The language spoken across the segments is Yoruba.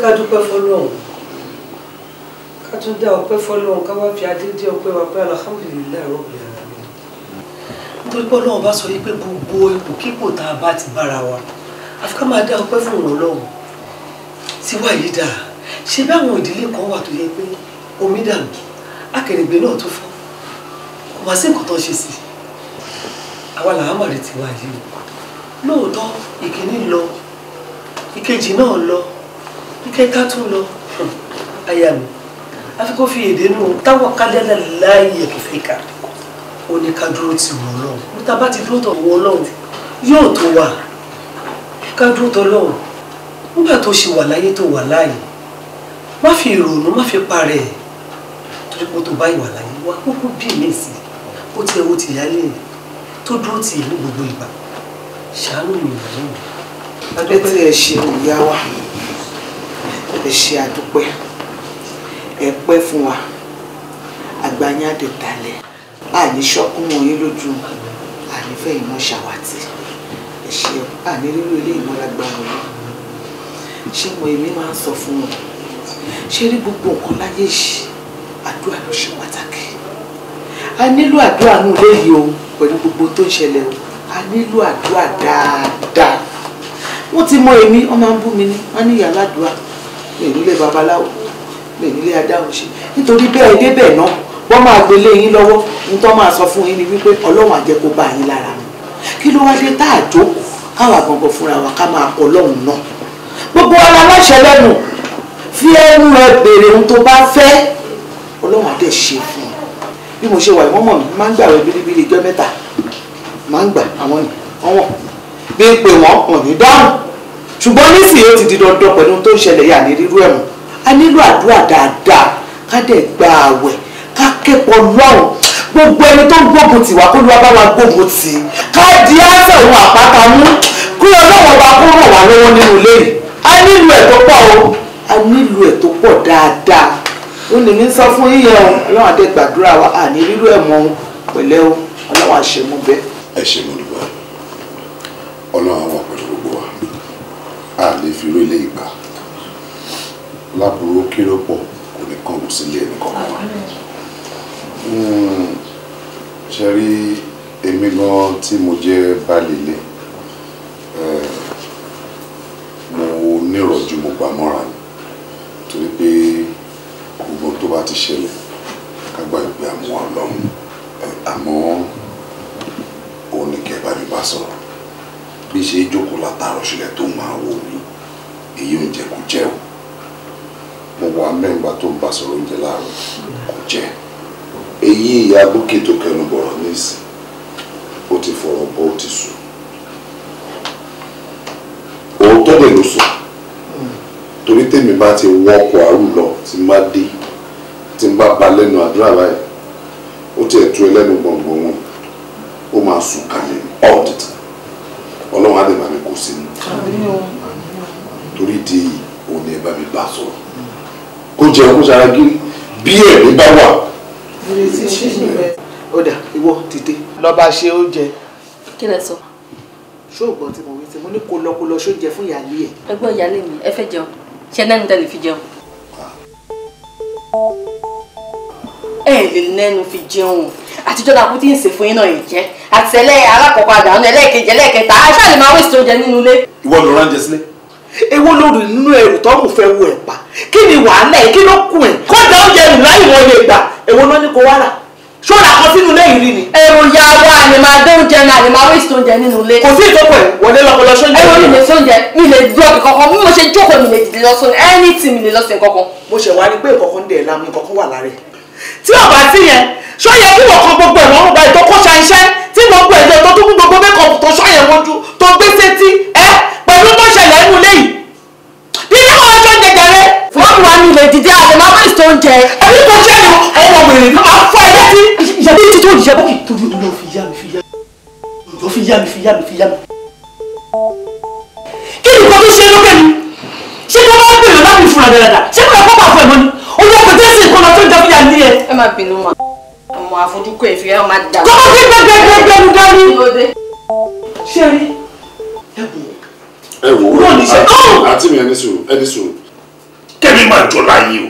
ká dúpẹ́ fọ́lọ́run ká tún dá ọpẹ́ fọ́lọ́run ká wá fi adé dé ọpẹ́ wa pé alhamdulilayi rabbil alamin. nítorí pé Ọlọ́run bá sọ yí pé gbogbo ipòkípò tá a bá ti bára wa àfi ká máa dá ọpẹ́ fún òun Ọlọ́run tiwa yìí dáa ṣe bí àwọn ìdílé kan wà tó yẹ pé omi dànù akèrègbè náà tó fọ́ kò wá sí nǹkan tó ń ṣe sí àwa làwọn màrí tiwa yìí lóòótọ́ ìkíní lọ ìkejì náà lọ ìkẹta tún lọ aya mi àfi kó fi èdè nù táwọn kálẹ́lẹ̀ láàyè kìfìkà ó ní ká dúró tì wọ́n lọ́wọ́ níta bá ti dúró tọ̀ wọ́n lọ́wọ́ yóò tó wà ká dúró tọ̀ lọ́wọ́ nígbà tó ṣe wà láyé tó wà láàyè má fi ìrònú má fi parẹ́ ẹ̀ torí pé tó bá ìwà láyé wá kúkú bí mi sí ó ti ẹwọ́ ti yálé tó dúró tì ní gbogbo ìgbà ṣàánú mi ìwà náà. adẹ́tí ẹ ṣe ìyá wa ẹ ṣe àdúpẹ́ ẹ pẹ́ fún wa àgbáyádé dalẹ̀ àní ṣọ́kún wọ̀nyí lójú ànífẹ́ ìmọ̀ ṣàwátì ẹ ṣe àní rírú ilé ìmọ̀lágbára wọn ṣé mo èmi máa ń sọ fún wọn ṣé rí gbogbo nǹkan láyé yìí àdúrà ló ṣe pàtàkì a nílò àdúrà nù léyìí o pẹ̀lú gbogbo tó ń ṣẹlẹ̀ o a nílò àdúrà dáadáa wọ́n ti mọ èmi wọ́n máa ń bú mi ní wọ́n ní ìyá aládùúrà mi nílé babaláwo mi nílé adáhùn ṣe nítorí bẹ́ẹ̀ débẹ̀ náà wọ́n máa gbélé yín lọ́wọ́ nítorí máa sọ fún yín ni wípé ọlọ́run á jẹ́ kó bá yín lára mu kí ló wá dé tá a jókòó káwa gbọ̀ngàn fúnra wa ká máa kọ ọlọ́run náà gbogbo ara láṣẹ lẹ́nu fi ẹnu ẹ béèrè ohun tó bá fẹ́ ọlọ́run á dẹ̀ ṣe fún un bí mo ṣe wà ìmọ̀mọ̀ mi máa ń gbà wẹ̀ bíríbírí ijọ́ mẹ́ta máa ń gbà àwọn ọ̀wọ̀n bí pé wọ́n ò ní dáhùn ṣùgbọ́n nísìnyí ó ti di dandan pẹ̀lú tó ń ṣẹlẹ̀ yà ní rírú ẹ̀wọ̀n a nílò àdúrà dáadáa ká dẹ̀ gba àwẹ̀ ká kẹ́kọ̀ọ́ lọ́rùn gbogbo ẹni tó ń gbógun tì wá kó ló wá bá wa gbógun tì í ká di àṣẹ òun àpáta mú kí ọlọ́wọ́ bá kó ràn wá lọ́wọ́ nínú ilé yìí a nílò ẹ̀ tó pọ̀ o a nílò ẹ̀ tó pọ̀ dáadáa ó ní mi sọ fún yíyan o ọlọ́wọ́n adé gbàdúrà wa à ní rírú ẹ̀ mọ́ pẹ̀lẹ́ o ọlọ́wọ́n àṣemú bẹ́ẹ̀. ẹ ṣe mo dùgbà ọlọ́run àwọn pẹ̀lú gbogbo wa a lè fi irú ilé ìgbà láburú kéré pọ̀ kò ní kàn wù sílé ẹnìkan wa ṣe rí èmi gan tí mo jẹ́ baálé ilé mo nírọ̀jú mo gbà mọ́ra torí pé gbogbo tó bá ti ṣẹlẹ̀ ká gbà pé àmúwá ọlọ́run àmọ́ òun ní kẹ́ bá mi bá sọ̀rọ̀ bí ṣe jókòó látàárọ̀ sílẹ̀ tó máa wò mí èyí oúnjẹ kò jẹ́ o mo wà mẹ́ngbà tó ń bá sọ̀rọ̀ oúnjẹ láàárọ̀ kò jẹ́ èyí ìyá bókè tó kẹnu bọ̀rọ̀ nísìn ó ti fọ̀rọ̀ bọ́ ó ti sùn òótọ́ dẹ̀ ló sọ torí tèmi bá ti wọ́pọ̀ àrùn lọ tí má dé tí n bá ba lẹ́nu àdúrà báyìí ó tiẹ̀ tú ẹlẹ́nu gbọ̀ngbọ̀n wọn ó máa sùn kalẹ̀ all the time ọlọ́run á lè bá mi kó sínú torí di òun ni ẹ bá mi bá sọ̀rọ̀ kó jẹun kó sara gírí bí ẹ̀mí bá wà. ó dà ìwọ dìde lọ bá ṣe oúnjẹ. kí lẹ sọ. ṣóògbọ́n tí mo wí sí mo ní kó lọ ṣóúnjẹ fún ìyáálé ẹ̀. ẹgbọ́n ìyáálé mi ẹ fẹ́ jẹun ṣe nẹ́nu tẹ́lẹ̀ fi jẹun. ẹ lè nẹ́nu fi jẹun àtijọ́ la kú tí ń sè fún yín náà yìí jẹ́ àtẹ̀lẹ́ alákọ̀ọ́kọ́ àdánù ẹlẹ́ẹ̀kejì ẹlẹ́ẹ̀kẹta aṣáà lè máa wíṣọ oúnjẹ nínú ilé. ìwọ ló ránjẹ sílé. èwo lórí nínú ẹrù tó mú fẹ́ wo ẹ̀ pa kí ni wàhálà ẹ̀ kí ló kù ẹ̀ kó da oúnjẹ nù láì wọ́n lè gbà èwo náà ní kó wá rà ṣọ́ra kan sínú ilé yìí rí ni. èrò ya wa ni máa dé oúnjẹ náà ni máa wíṣọ oúnjẹ nínú ilé. kò sí ìtọ́kọ̀ ẹ̀ wọlé lọ́kọlọ ṣóúnjẹ. ẹ̀rọ mi lè sóúnjẹ mi lè dúró kankan bí mo ṣe jókòó mi lè dìde lọ sóun anything mi lè lọ sí kankan. mo ṣẹ̀ wá rí pé ìkọ̀kan dẹ̀ lámú ìkọ̀kan wà lára ẹ̀. tí ọba sí yẹn ṣó yẹ kí wọ́n kan gbogbo ẹ̀ lọ́rùn báyìí tó kó ṣàìṣẹ́ tí gbogbo ẹ̀ lọ tó tún gbogbo mẹ́kọ̀ọ̀pù tó ṣọ́yẹ̀ wojú tó gbé sétí ẹ pẹ̀lú tó ṣẹlẹ̀ nínú ilé yìí. bí ní wọ́n ṣọ́ jẹjẹ rẹ. wọ́n wà ní ilé dìde àlè máa wá ìṣó oúnjẹ. ẹbí tó ṣe ni ọmọ wèrè ní máa fọ ẹ létí. ìyàbí tí tó yẹ bókì torí olóò fi yá mi fi yá mi. kí ni nǹkan tó ṣe lókè ni ṣé tó bá ń bèrè láti fúnra dáadáa ṣé kò lè kọ́ pàfọ́ ẹ̀ mọ́ ni olùkọ́ tẹ́sí ìkọlọ tó ń jẹ́ fúyà ní ẹ. ẹ má bínú ma ọmọ àfojúkọ ìfìyà ọmọ àdá. kọ́kọ́ kí gbẹgbẹgbẹgbẹnu dání. ṣé ẹ rí ẹ wò ó àti mi ẹni sùúrù kẹ́mi máa jọ láyé o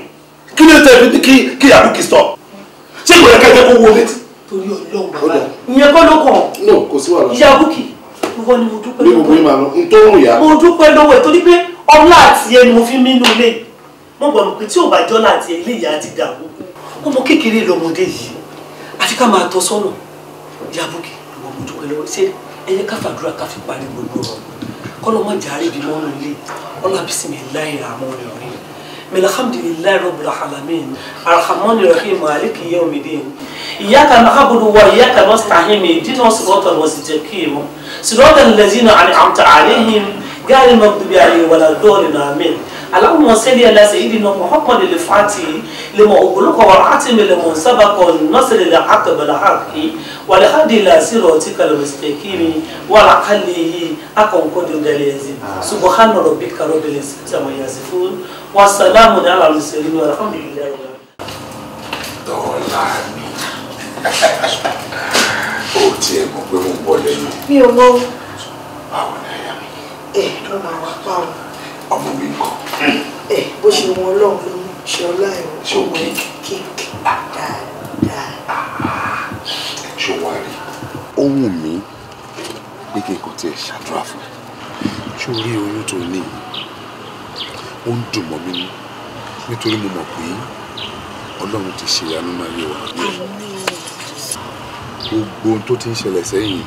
kí ló tẹ̀ kí Àbúkí stop ṣé kò yẹ kẹ́kẹ́ kó wọ létí. torí Ọlọ́run bàbá ìyẹn kọ́ ló kàn. no kò sí wàhálà. ìyá Àbúkí ìwọ ni mo dúpẹ́ lọ́wọ́. ní gbogbo yín máa lọ n tó rùn yá. mo dúpẹ́ lọ́wọ́ ẹ̀ torí pé ọlá àti ẹni mo fi mí inú ilé mo gbọ́dọ̀ pé tí ò bá jọ́lá àti ilé ìyá ti dàrú ọmọ kékeré lọmọdé yìí àfi ká máa tọ́ sọ́nà. ìyá Àbúkí ìwọ mo dúpẹ́ lọ́wọ́ ṣé ẹyẹ ká fàdúrà ká fi parí gbogbo ọ̀rọ̀ kọ́lọ́mọ jàre bí mọ́nú ilé ọlá bismillahir rahmanir rahim alhamdulillahi rabbil alamin arrahmanir rahim maliki yawmiddin iyyaka na'budu wa iyyaka nasta'in ihdinas siratal mustaqim siratal ladzina an'amta alaihim ghayril maghdubi alaihim waladdallin amin اللهم صل على سيدنا محمد الفاتح لما أغلق والعاتم لمن سبق النصر للحق بالحق والهادي إلى صراطك المستقيم وعلى آله حق قدر العظيم سبحان ربك رب العزة عما يصفون والسلام على المرسلين والحمد لله. Dọ́là mi ó tiẹ̀ mọ̀ pé mo ń bọ̀ lẹ́yìn. mi ò mọ̀. báwo ni àyà mi. ló máa wá pa ọ. ọmọ mi kọ. bó ṣe wọn Ọlọ́run ló ń ṣe ọlá ẹ̀ ṣé o kíkì dáadáa. ṣé o wá rí ó wù mí pé kí n kò tiẹ̀ ṣàdúrà fún ṣé o rí oyún tó ní ó ń dùn mọ́ mi ní nítorí mo mọ̀ pé Ọlọ́run ti ṣe ìyanu máa yẹ wà ní gbogbo ohun tó ti ń ṣẹlẹ̀ sẹ́yìn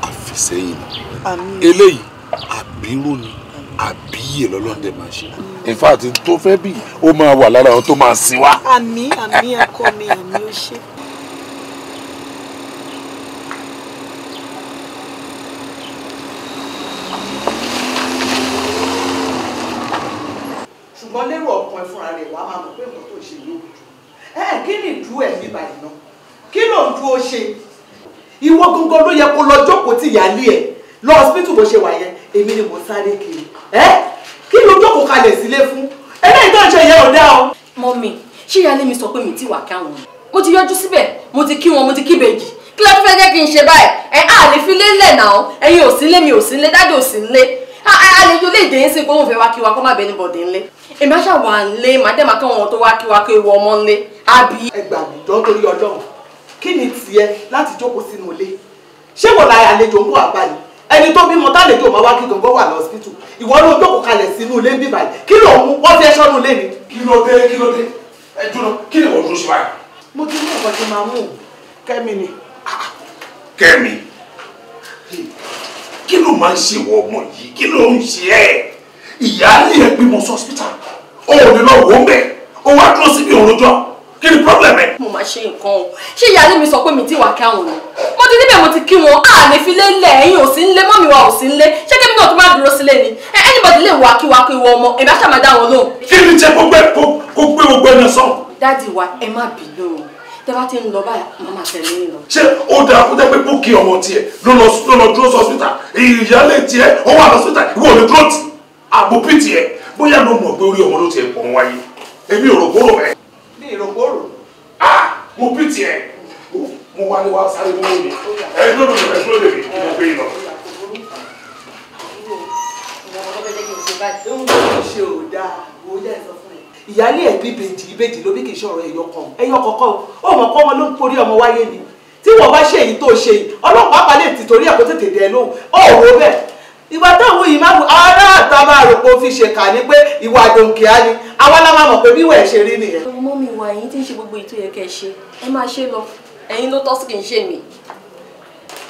àfisẹ́yìn ni eléyìí àbírò ni àbíyè lọ́lọ́dẹ máa ṣe. in fact tó fẹ́ bí ó máa wà lára àwọn tó máa sin wá. àmì ẹ̀kọ́ mi àmì ó ṣe. ṣùgbọ́n lérò ọkàn ẹ fúnra rẹ̀ wàá máa mọ̀ pé nǹkan tó ṣe yóò dùn. kí ni ìdúró ẹ̀mí báyìí náà kí ló ń dúró ṣe. ìwọ gangan ló yẹ kó lọ jókòó tí ìyáálé ẹ lọ hospital bó ṣe wà yẹn èmi ni mo sáré kiri kí ló jókòó kalẹ̀ sílé fún eléyìí tó ń ṣe yẹn ò dá o. mọ́mì ṣé ìyáálé mi sọ pé mi ti wà káwọn mo ti yọjú síbẹ̀ mo ti kí wọn mo ti kí bèjì kí ló fẹ́ jẹ́ kí n ṣe báyìí á lè fi lélẹ̀ náà ẹ̀yin ò sí lé mi ò sí lé dájú ò sí lé àlejò lè dé sí pé òun fẹ́ wá kí wa kó má bẹ́ẹ̀ ní bọ̀dé ńlé èmi àṣà wà ńlé màdẹ́mà káwọn tó wá kí wa kó ewu ọmọ ńlé àbí. ẹ gbà mí jọ torí Ọlọ́run kí ni tiẹ̀ láti jókòó sínú ilé ṣé wọ́n la àlejò ń bọ̀ àbáyé ẹni tó bímọ tálejò máa wá kí gbogbo wà lọ́sibítù ìwọ ló jókòó kalẹ̀ sínú ilé bíbá yìí kí ló mú wọ́n fi ẹṣọ́ nulẹ̀ ni. kí ló dé ẹ dúró kí ni wọ́n dúró sí báyìí. mo ti ní ọ̀kan tí máa mú Kẹ́mi ni. Kẹ́mi kí ló máa ń ṣe wọ ọmọ yìí kí ló ń ṣe ẹ́ ìyáálé ẹ bímọ sọ́sítà ó ò ní lọ wò ó bẹ̀ ó wá dúró síbi òròjọ́ kí ni problem ẹ. mo máa ṣe nǹkan o ṣé ìyáálé mi sọ pé mi ti wà káwọn ni mo ti níbẹ̀ mo ti kí wọn á lè fi lélẹ̀ ẹ̀yin ò sí nílé mọ́mi wa ò sí nílé ṣé kí mi náà tó má dúró sílé ni anybody lè wá kí wa kó ìwọ ọmọ èmi àṣà máa dá wọn lóhùn. kí ni jẹ́ kó gbé gbogbo ẹni sọ. dáàdì wa ẹ má bínú o tẹ bá ti ń lọ báyà má má tẹ̀lé yín lọ. ṣé ó dáa kó jẹ́ pé bókì ọmọ tiẹ̀ ló lọ dúró sọ́sítà ìyáálé tiẹ̀ ó wà lọ́sítà ìwọ ò lè dúró tì àbò pì tiẹ̀ bóyá ló mọ̀ pé orí ọmọ ló tiẹ̀ pọ̀ wáyé èmi ò rò kóró ẹ̀. ní ìrògbòrò. mo pì tiẹ̀ mo wá ní wá sáré mọ́ mi ẹ̀ ló lè mi mo gbé yín lọ. ṣe ò dáa wo yẹ sọ fún ẹ. ìyáálé ẹ̀ bí ìbejì ló bí kì í ṣe ọ̀rọ̀ ẹ̀yọ kọ̀ọ̀kan ó mọ̀ kọ́ ọmọ ló ń porí ọmọ wáyé ni tí wọ́n bá ṣe èyí tó ṣe yìí ọlọ́pàá bá lè tì torí ẹ̀ kó tètè dẹ̀ lóhùn ó rò bẹ́ẹ̀ ìwà táwọn yìí máa ń ará àtà máa rò pé ó fi ṣèkà ní pé ìwà àdòǹkìá ni àwa la máa mọ̀ pé bí ìwà ẹ̀ ṣe rí nìyẹn. ọmọ mi wà ẹ̀yin tí ń ṣe gbogbo ètò yẹ kẹ́ ẹ ṣe ẹ máa ṣe lọ ẹ̀yin ló tọ́ sí kì í ṣe mí.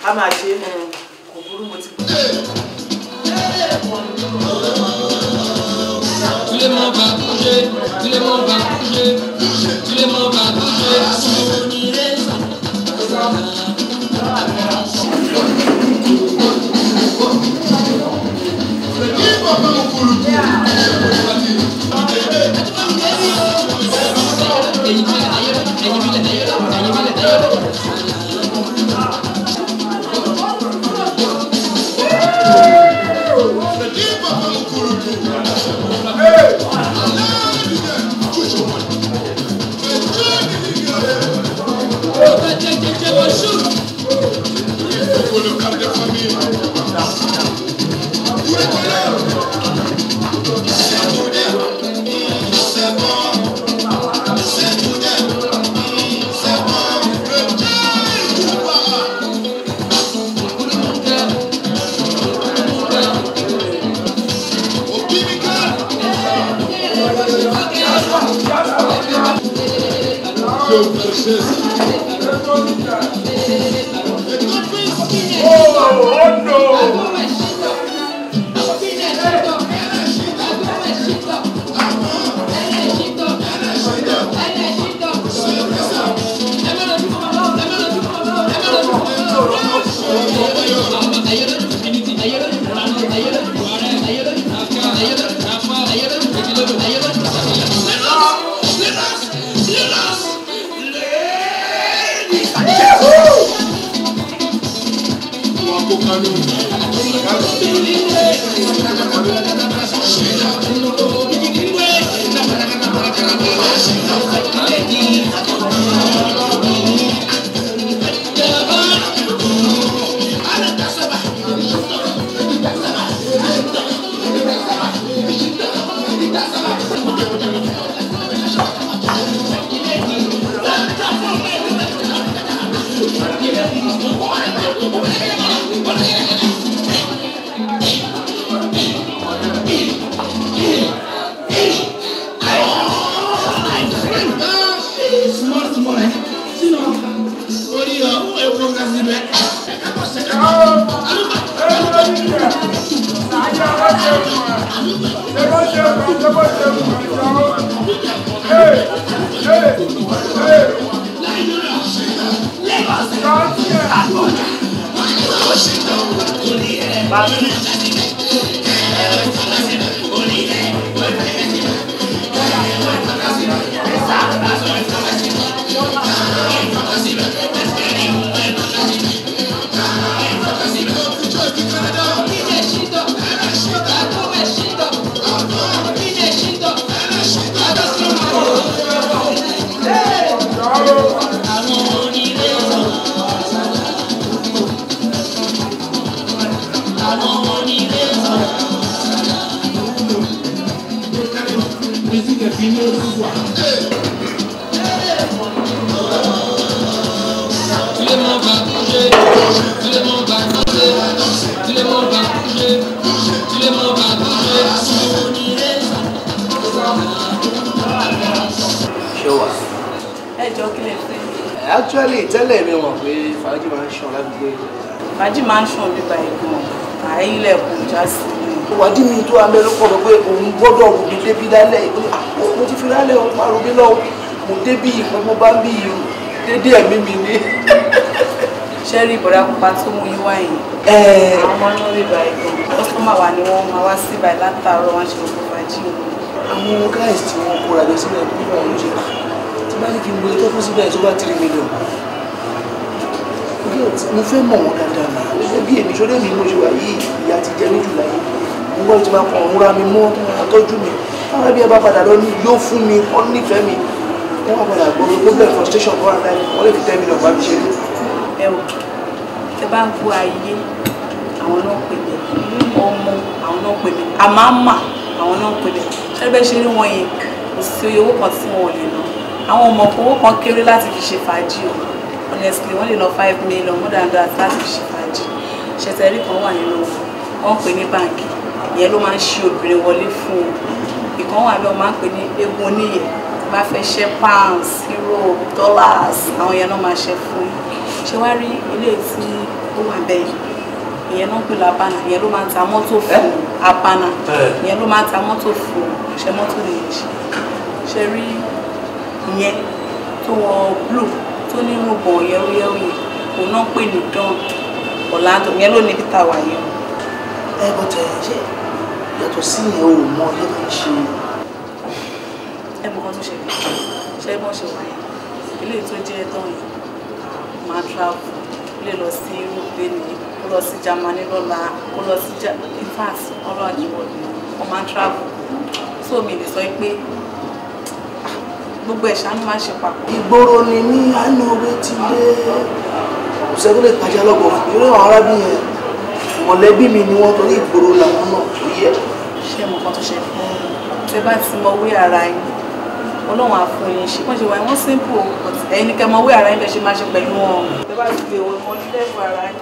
a máa ṣe kò burú mo ti gbọ́. Tous les mots va bouger, tous les mots va bouger, tous les mots va Actually, tẹ́lẹ̀ mi mọ̀ pé fàájì máa ń ṣàn lágbègbè. Fàájì máa ń ṣàn bíbá ìgbọ̀n àìlẹ̀kùn já sí i. Ìwádìí mi tó amẹ́ ló kọ̀rọ̀ pé òun gbọ́dọ̀ wù mí débi lálẹ́ ìpín mo ti fi lálẹ́ òun máa rubí lọ́wọ́ mo débí ìpín mo bá ń bí irú dédé ẹ̀mí mi ní. Ṣẹ́rí ìbọ̀dá pupa tó mú yín wá yìí. Àwọn ọmọ náà bíbá ìgbọ̀n. Kọ́sọ́mà wa ni wọ́n máa wá sí ibà látàárọ̀ wọn ṣe gbogbo fàájì wọn. Àwọn guys tí wọ́n kóra jọ sílẹ̀ nígbà wọn ló ṣe tí bá ní kí n gbé tó fún síbẹ̀ tó bá 3 million. Mo fẹ́ mọ̀ wọ́n dáadáa náà gẹ́gẹ́ bí èmi ṣọdẹ́ mi mo ṣe wà yìí ìyá ti jẹ méjì láyé mo gbọ́dọ̀ ti máa kàn ń ra mi mọ́ tọ́jú mi táwọn ẹbí ẹ bá padà lọ yóò fún mi wọ́n nífẹ̀ẹ́ mi wọ́n wá padà gbọ́ problem frustration kọ́ àdá wọ́n lè fi 10 million bá mi ṣe. Ẹ wò tẹ bá ń gbọ́ ayé àwọn náà pè mí ọmọ àwọn náà pè mí àmàmà àwọn náà pè mí ṣẹ́gbẹ́ ṣe rí wọn yẹn kò sí owó kan tí wọn ò lè ná àwọn ọmọ owó kan kéré láti fi ṣe fàájì o honestly wọ́n lè ná 5 million more than that láti fi ṣe fàájì ṣẹ̀tẹ̀rí kan wà nínú wọn pè ní báǹkì ìyẹn ló máa ń ṣe obìnrin wọlé fún un ìkan wà bẹ́ẹ̀ wọ́n máa ń pè ní egun oníyẹ̀ bá fẹ́ ṣe pounds euro dollars àwọn yẹn náà máa ṣe fún un ṣé wá rí ilé tí ó wà bẹ́ẹ̀ ìyẹn náà pè lábànà ìyẹn ló máa ń ta mọ́tò fún abànà ìyẹn ló máa ń ta mọ́tò fún ṣe mọ́tò lè ṣe rí ìyẹn tó wọ blue tó ní rúbọ̀ yẹ́wúyẹ́wú yẹn kò náà pè ní Don Orlando yẹn ló ní peter wà yẹn. Ẹ bọ́ tẹ̀ ṣe yàtọ̀ sí ìyẹn ò mọ ilé tó ń ṣe. Ẹ bọ́ kan tó ṣe ṣe bọ́ ṣe wà yẹn ilé tó jẹ́ Don yìí máa travel lè lọ sí Europe ní ó lọ sí Germany lọ́la ó lọ sí in fact ọlọ́ àjẹwọ̀ ni wọ́n máa travel so mi lè sọ pé gbogbo ẹ̀ṣá ló máa ṣe papọ̀. Ìgboro ni ní àánú owó ti dé òṣèlú lè tajà lọ́gbọ̀ fún irú àwọn arábí yẹn mọ̀lẹ́bí mi ni wọ́n torí ìgboro làwọn náà tó yẹ. Ṣé mo kàn tó ṣe fún tẹ bá ti mọ wé ara yín Ọlọ́run á fún yín ṣe wọ́n ṣe wà wọ́n simple ẹ̀yin ni kẹ́ mọ wé ara yín bẹ́ẹ̀ ṣe máa ṣe pẹ̀lú wọn. Tẹ bá ti gbé wọn mọ lẹ́wọ̀ ara yín.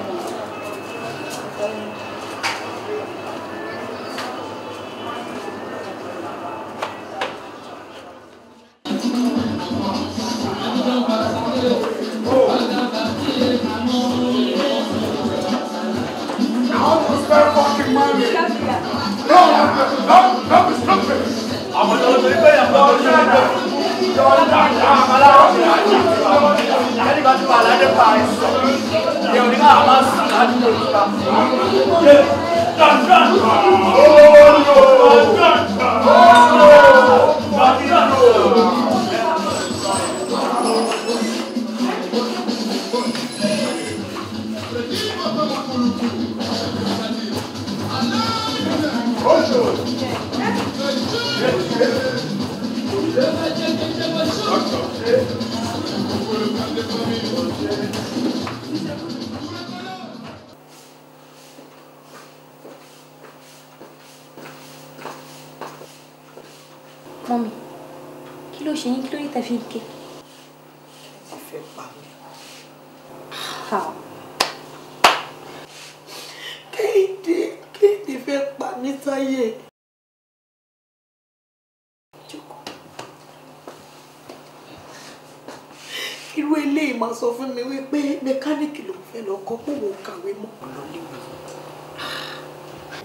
Mọ́mí, kí ló ṣe yín, kí ló yẹ tẹ́ fi ń ké? Ẹ fẹ́ pa mí. Kéde fẹ́ pa mí sáyé. Irú eléyìí máa sọ fún mi wípé mẹkáníìkì ló fẹ́ lọ kọ́ pé òun kàwé mọ́ lọ́lẹ́wé.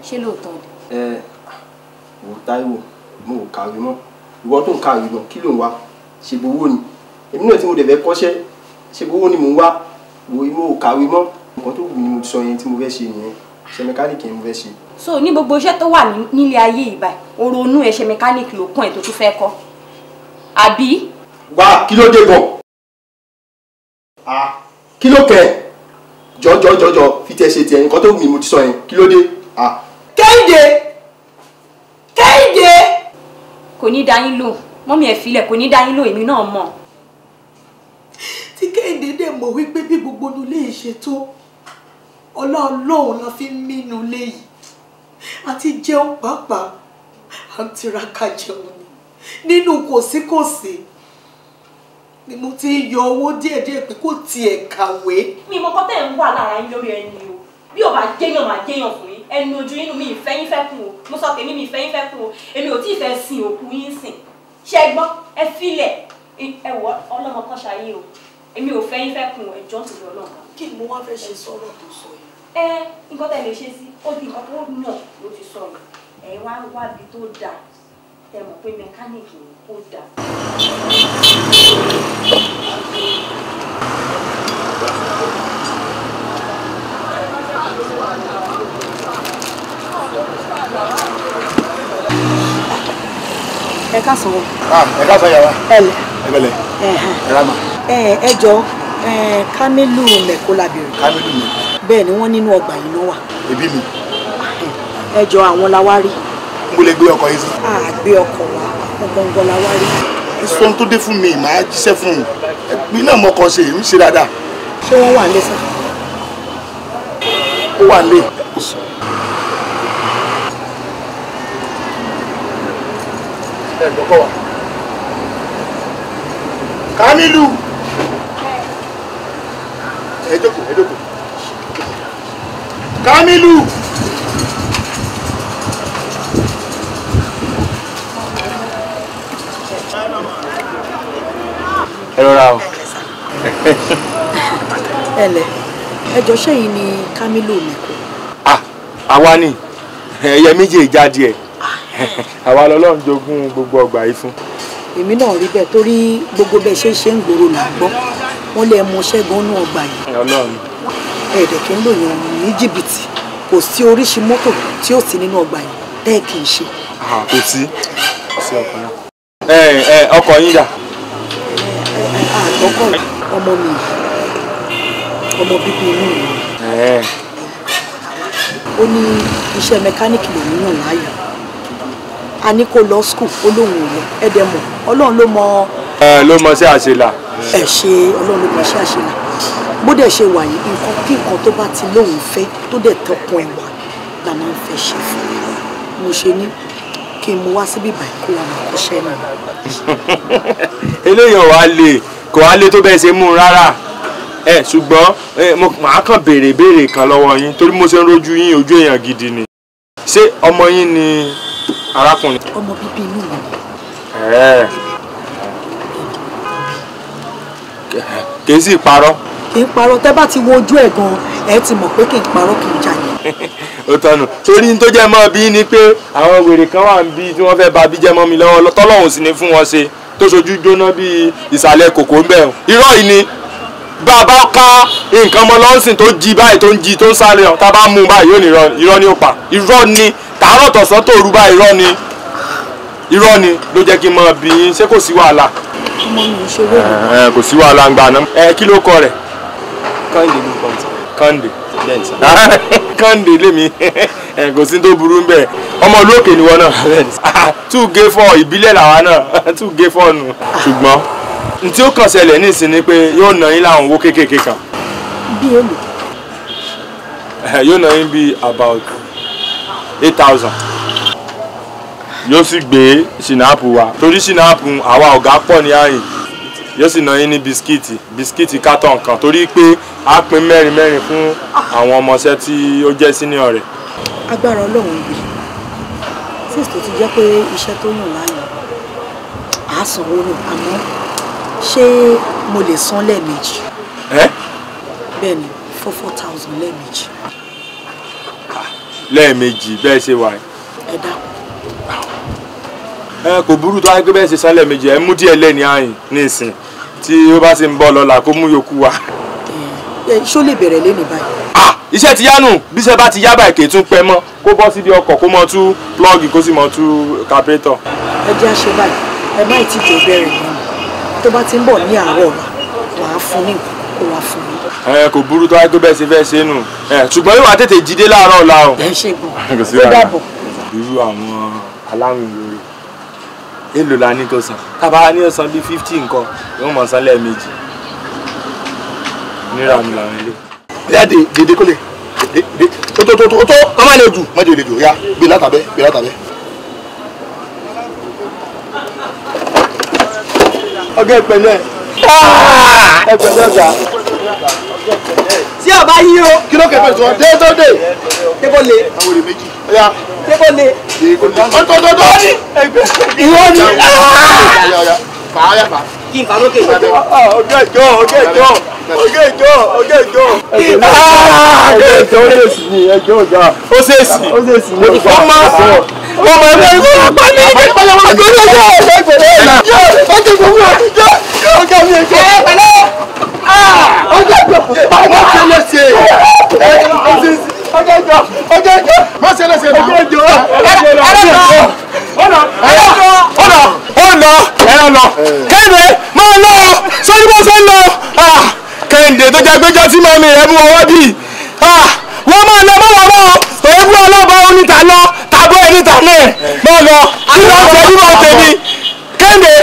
Ṣé lóòótọ́ ni? Wò Táíwò, mo ò kàwé mọ́. Ìwọ tó ń kàwé lọ, kí ló ń wá? Ṣèbò owó ni. Èmi náà tí mo dẹ̀ fẹ́ kọ́ṣẹ́, ṣèbò owó ni mò ń wá. Mo ò kàwé mọ́. Nǹkan tó wù ni mo sọ yẹn tí mo fẹ́ ṣe nìyẹn. Ṣe mẹkáníìkì ni mo fẹ́ ṣe. So ní gbogbo iṣẹ́ tó wà nílé ayé yìí báyìí, o ronú ẹ ṣe mẹkáníìkì ló kún ẹ̀ tó tún fẹ́ kọ́. Àbí? Wá, kí ló dé gan? Kí ló kẹ? Jọjọ fi tẹ ṣe tiẹ̀, nǹkan tó wù mí mo ti sọ yẹn. Kí ló dé? Kẹ́hìndé! Kò ní dá yín lóhùn. Mọ́mí ẹ̀ filẹ̀ kò ní dá yín lóhùn, èmi náà mọ̀. Tí Kẹ́hìndé dẹ̀ mọ̀ wípé bí gbogbo ilé yìí ṣe tó, Ọlọ́run la fi ń mínú ilé yìí. Àti jẹun pàápàá, à ń tiraka jẹun ni. Nínú kòsíkòsí ni mo ti ń yọ owó díẹ̀díẹ̀ pé kò tiẹ̀ kàwé. Mi mọ̀ kọ́ tẹ̀ ń wà lára yín lórí ẹni o. Bí o bá jẹ́yàn máa jẹ́yàn fún yín, ẹnu ojú inú mi ìfẹ́ yín fẹ́ kún o. Mo sọ tèmi mi ìfẹ́ yín fẹ́ kún o. Èmi ò tí ì fẹ́ sin òkú yín sìn. Ṣé ẹ gbọ́? Ẹ filẹ̀. Ẹ wọ ọlọ́mọ kan ṣayé o. Èmi ò fẹ́ yín fẹ́ kún o. Ẹjọ́ ti lọ náà. Kí ni mo wá fẹ́ ṣe sọ̀rọ̀ tó sọ yìí? Nǹkan tẹ̀ lè ṣe sí, ó di nǹkan tó mọ̀ ló ti sọ̀rọ̀. Ẹ wá wábi tó dáa. Ẹ mọ̀ pé mẹkáníìkì ó dáa. Ẹ káàsán o. Ẹ káàsán yàrá. Ẹ bẹ̀lẹ̀. Ẹ rà mà. Ẹ jọ Kámílù Mẹ̀kó la béèrè. Kámílù mi. Bẹ́ẹ̀ ni wọ́n nínú ọgbà yìí náà wà. Ẹbí mi. Ẹ jọ àwọn la wá rí. Mo lè gbé ọkọ̀ yìí sí. Gbé ọkọ̀ wa, ọgbọ̀ngbọ̀n la wá rí. Ìsọ́n tó dé fún mi, màá jíṣẹ́ fún un. Mi náà mọ̀ kàn ṣe, ń ṣe dáadáa. Ṣé wọ́n wà nílé sá? Ó wà nílé. Ẹ gbọ́kọ̀ wà. Kámílù. Ẹ jókòó. Kámílù. Ẹ rọra o. Ẹlẹ, ẹ jọ ṣé yìí ni Kámílù Mẹ̀kó? Àwa ni ẹyẹ méjì ìjáde ẹ. Àwa lọ́lọ́run jogún gbogbo ọgbà yìí fún. Èmi náà rí bẹ́ẹ̀ torí gbogbo bẹ́ẹ̀ ṣe ń gbòòrò là ń gbọ́. Wọ́n lè mú ṣẹ́gun nínú ọgbà yìí. Ọlọ́run. Ẹ̀ẹ́dẹ̀ kí ń lò yàn ní jìbìtì. Kò sí oríṣi mọ́tò tí ó sí nínú ọgbà yìí tẹ́ kì í ṣe. Kò sí ọkọ̀ náà. Ọkọ̀ yín dà. Àkọ́kọ́ ọmọ mi, ọmọ bíbí inú mi. Ó ní iṣẹ́ mẹkáníìkì lòun yàn láàyò. A ní kó lọ skul ó lóun ò lọ. Ẹ̀dẹ̀ mọ̀ Ọlọ́run ló mọ. Ló mọ sí àṣelà. Ọlọ́run ló mọ sí àṣelà. Bó dẹ̀ ṣe wà yìí nǹkan kí nǹkan tó bá ti lóun fẹ́ tó dẹ̀ tọkàn ẹ̀ wá la máa ń fẹ́ ṣe fún un. Mo ṣe ní kí n mú wá síbí báyìí kó wà máa kọ́ṣẹ́ náà. Eléyàn wá lè kò wá lé tó bẹ́ẹ̀ ṣe mú un rárá. Ṣùgbọ́n màá kàn béèrè kan lọ́wọ́ yín torí mo ṣe ń rojú yín ojú èèyàn gidi ni. Ṣé ọmọ yín ni arákùnrin? Ọmọ bíbí inú mi. Kì í sì parọ́. Kì í parọ́, tẹ́ bá ti wo ojú ẹ̀ gan-an ẹ ti mọ̀ pé kì í parọ́ kì í jalè. Ó tọ́nu torí tó jẹ́ mọ́ bí ni pé àwọn wèrè kan wà ń bí tí wọ́n fẹ́ ba bí jẹ́ mọ́ mi lọ́wọ́ tọ́lọ́hùn sì ni fún wọn ṣe tó ṣojú jóná bí ìsàlẹ̀ kòkó ń bẹ̀. Irọ́ yìí ni bàbá ká nǹkan ọmọ lọ́sìn tó jí báyìí tó ń jí tó ń sáré ọ̀ tá a bá mú un báyìí yóò ní irọ́ ni ó pa. Irọ́ ni tàárọ̀ tọ̀sán tó rú báyìí irọ́ ni ló jẹ́ kí n mọ bí yín ṣé kò sí wàhálà. Ọmọ mi ò ṣe wéyìn. Kò sí wàhálà ń gbà náà. Kí ló kọ rẹ̀? Kẹ́hìndé ló kọ Kande Kande lèmi kò sí tó burú bẹ́ẹ̀ ọmọ olókè ni wọn náà 2 gé 4 ìbílẹ̀ làwa náà 2 gé 4 nù ṣùgbọ́n n tí ó kàn ṣẹlẹ̀ nísìn ni pé yóò ná yín láwọn owó kéékèèké kan. bí èlò. yóò ná yín bí about 8,000 yóò sì gbé ṣìnáàpù wa torí ṣìnáàpù àwa ọ̀gá pọ̀ ní àyìn yóò sì ná yín ní bisikíìtì kátọ̀ kan torí pé a pín mẹ́rin fún àwọn ọmọọṣẹ́ tí ó jẹ́ senior rẹ̀. agbára ọlọ́run gbé since tó ti jẹ́ pé iṣẹ́ tó yàn láàyò á sanwó nù àmọ́ ṣé mo lè san lẹ́ẹ̀mejì. bẹ́ẹ̀ ni 4,000 lẹ́ẹ̀mejì. lẹ́ẹ̀mejì bẹ́ẹ̀ ṣe wà. ẹ dákun. kò burú tó wáyé pé bẹ́ẹ̀ ṣe san lẹ́ẹ̀mejì ẹ mú díẹ̀ lẹ́ni àyìn nísìn tí ó bá sì ń bọ̀ lọ́la kó mú yòókù wá. ṣó lè bẹ̀rẹ̀ lé ní báyìí. iṣẹ́ ti yánu bí iṣẹ́ bá ti yá báyìí kì í tún pẹ́ mọ́ kó bọ́ síbi ọkọ̀ kó mọ tú plọ́ọ̀gì kó sì mọ tú carburetor. ẹ jẹ́ àṣẹ báyìí ẹ má ì tí jẹ́ bẹ̀rẹ̀ nínú tó bá ti ń bọ̀ ní àárọ̀ ọ̀la wàá fún ní kó wàá fún mi. kò burú tó wáyé pé bẹ́ẹ̀ ṣe fẹ́ ṣe nù ṣùgbọ́n yóò wá tètè jíde láàárọ̀ ọ̀la o. ẹ ṣe gbọ́n ó dàbọ̀. irú àwọn aláwìn lórí èlò la ní kó san tábà ní ọ̀sán bíi 50 nǹkan yóò mọ̀ san lẹ́ẹ̀mejì nírà mi làwọn ilé. jáde dédé kó lè tó ọmọ ilé jù mọ́jọ ilé jù ya gbé látàbẹ́. ọgá ìpẹ̀lẹ́ ẹgbẹ̀lẹ́ ọjà tí ọba yí o. kí ló kẹfẹ́ sọ dé tó dé. débò lè. àwọn èrè méjì. débò lè. ọ̀tọ̀tọ̀tọ̀ ìwọ ni. fàáyà fà. kí n fà lókè. ọgá ìjọ ó lè sì ní ẹjọ́ ọjà ó ṣèèṣì ọmọ ẹgbẹ́ ìwé ọgbà ní Kẹ́hìndé tó jẹ́ gbẹ́jọ́ tí mọ́mí rẹ̀ mú ọwọ́ bíi wọ́n máa lọ mọ́ wọn mọ́ òògùn ọlọ́ba oníta lọ tàbọ̀ oníta náà mọ́ lọ kí ló ń tẹ̀lé mọ́ tèmi Kẹ́hìndé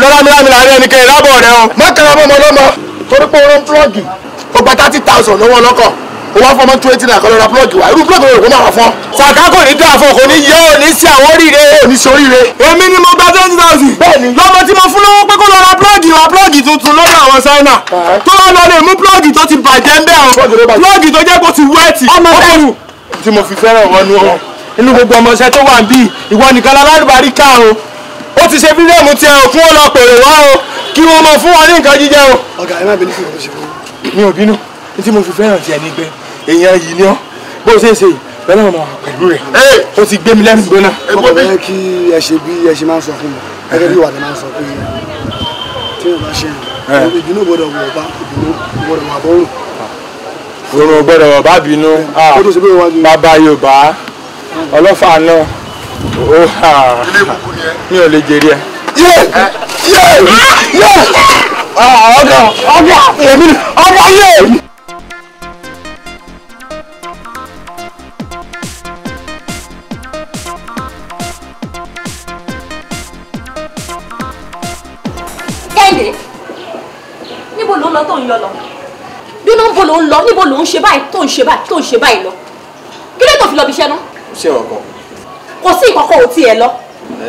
lọ́lámílámí láàrin ẹni kẹ́hìn lábọ̀ rẹ o. má kẹ́ra mọ́ ọmọ ọlọ́mọ torí pé oró ń plọ́ọ̀gì ó gba 30,000 lọ́wọ́ ọlọ́kọ̀ ó wá fọmọ 20 náà kọ́ lọ́ra plọ́ọ̀gì wa irú plọ́ọ̀gì rẹ̀ kó máa wà fún. sàkà kò ní dáa fún kò ní yẹ ò ní sí àwọn oríire. ò ní sí oríire. èmi ni mo gba 20,000. bẹ́ẹ̀ni lọ́mọ tí mo fún lówó pé kó lọ ra plọ́ọ̀gì tuntun lọ́dọ̀ àwọn Ṣáínà tó wá lọ lè mú plọ́ọ̀gì tó ti bàjẹ́ ń bẹ́ ọ plọ́ọ̀gì tó jẹ́ kó ti wẹ́ẹ̀tì. ọmọ bẹ́ẹ̀rù tí mo fi fẹ́ràn wọn nu ọ inú gbogbo ọmọọṣẹ́ tó wà ń bí ìwọ nìkan lálárúbárí ká o ó ti ṣe fídíọ̀mù tí ẹ ò kún ó lọ pèrè wá o kí wọ́n mọ fún wọn ní nǹkan jíjẹ o. ọ̀gá ẹ má bínú fún ìrọ̀ṣẹ́ fún mi ò bínú ní tí mo fi fẹ́ràn tiẹ̀ ní pé èèyàn yìí ni ọ́ bó ṣe é ṣe yìí bẹ́ẹ̀ náà máa pẹ̀lú rẹ̀ ó ti gbé mi lẹ́nu gbóná. ọkọ̀ bẹ́ẹ̀ kí ẹ ṣe bí ẹ ṣe máa ń sọ fún mi gẹ́gẹ́ bí ìwádìí máa ń sọ pé tí yóò bá ṣe yàn ìbínú gbọ́dọ̀ wọ̀ bá ìbínú gbọ́dọ̀ wà bọ́rùn. òrùn gbọ́dọ̀ wọ̀ bá bínú bàbá Yorùbá ọlọ́fà náà mi ò lè jèrè ẹ. ọ̀gá yé. Kẹ́hìndé níbo ló ń lọ tó ń yọ lọ bí ló ń bọ̀ ló ń lọ níbo ló ń ṣe báyìí tó ń ṣe báyìí tó ń ṣe báyìí lọ kí ló tó fi lọ bí iṣẹ́ náà. ṣé ọkọ. kò sí ìkọ̀kọ̀ ò tiẹ̀ lọ.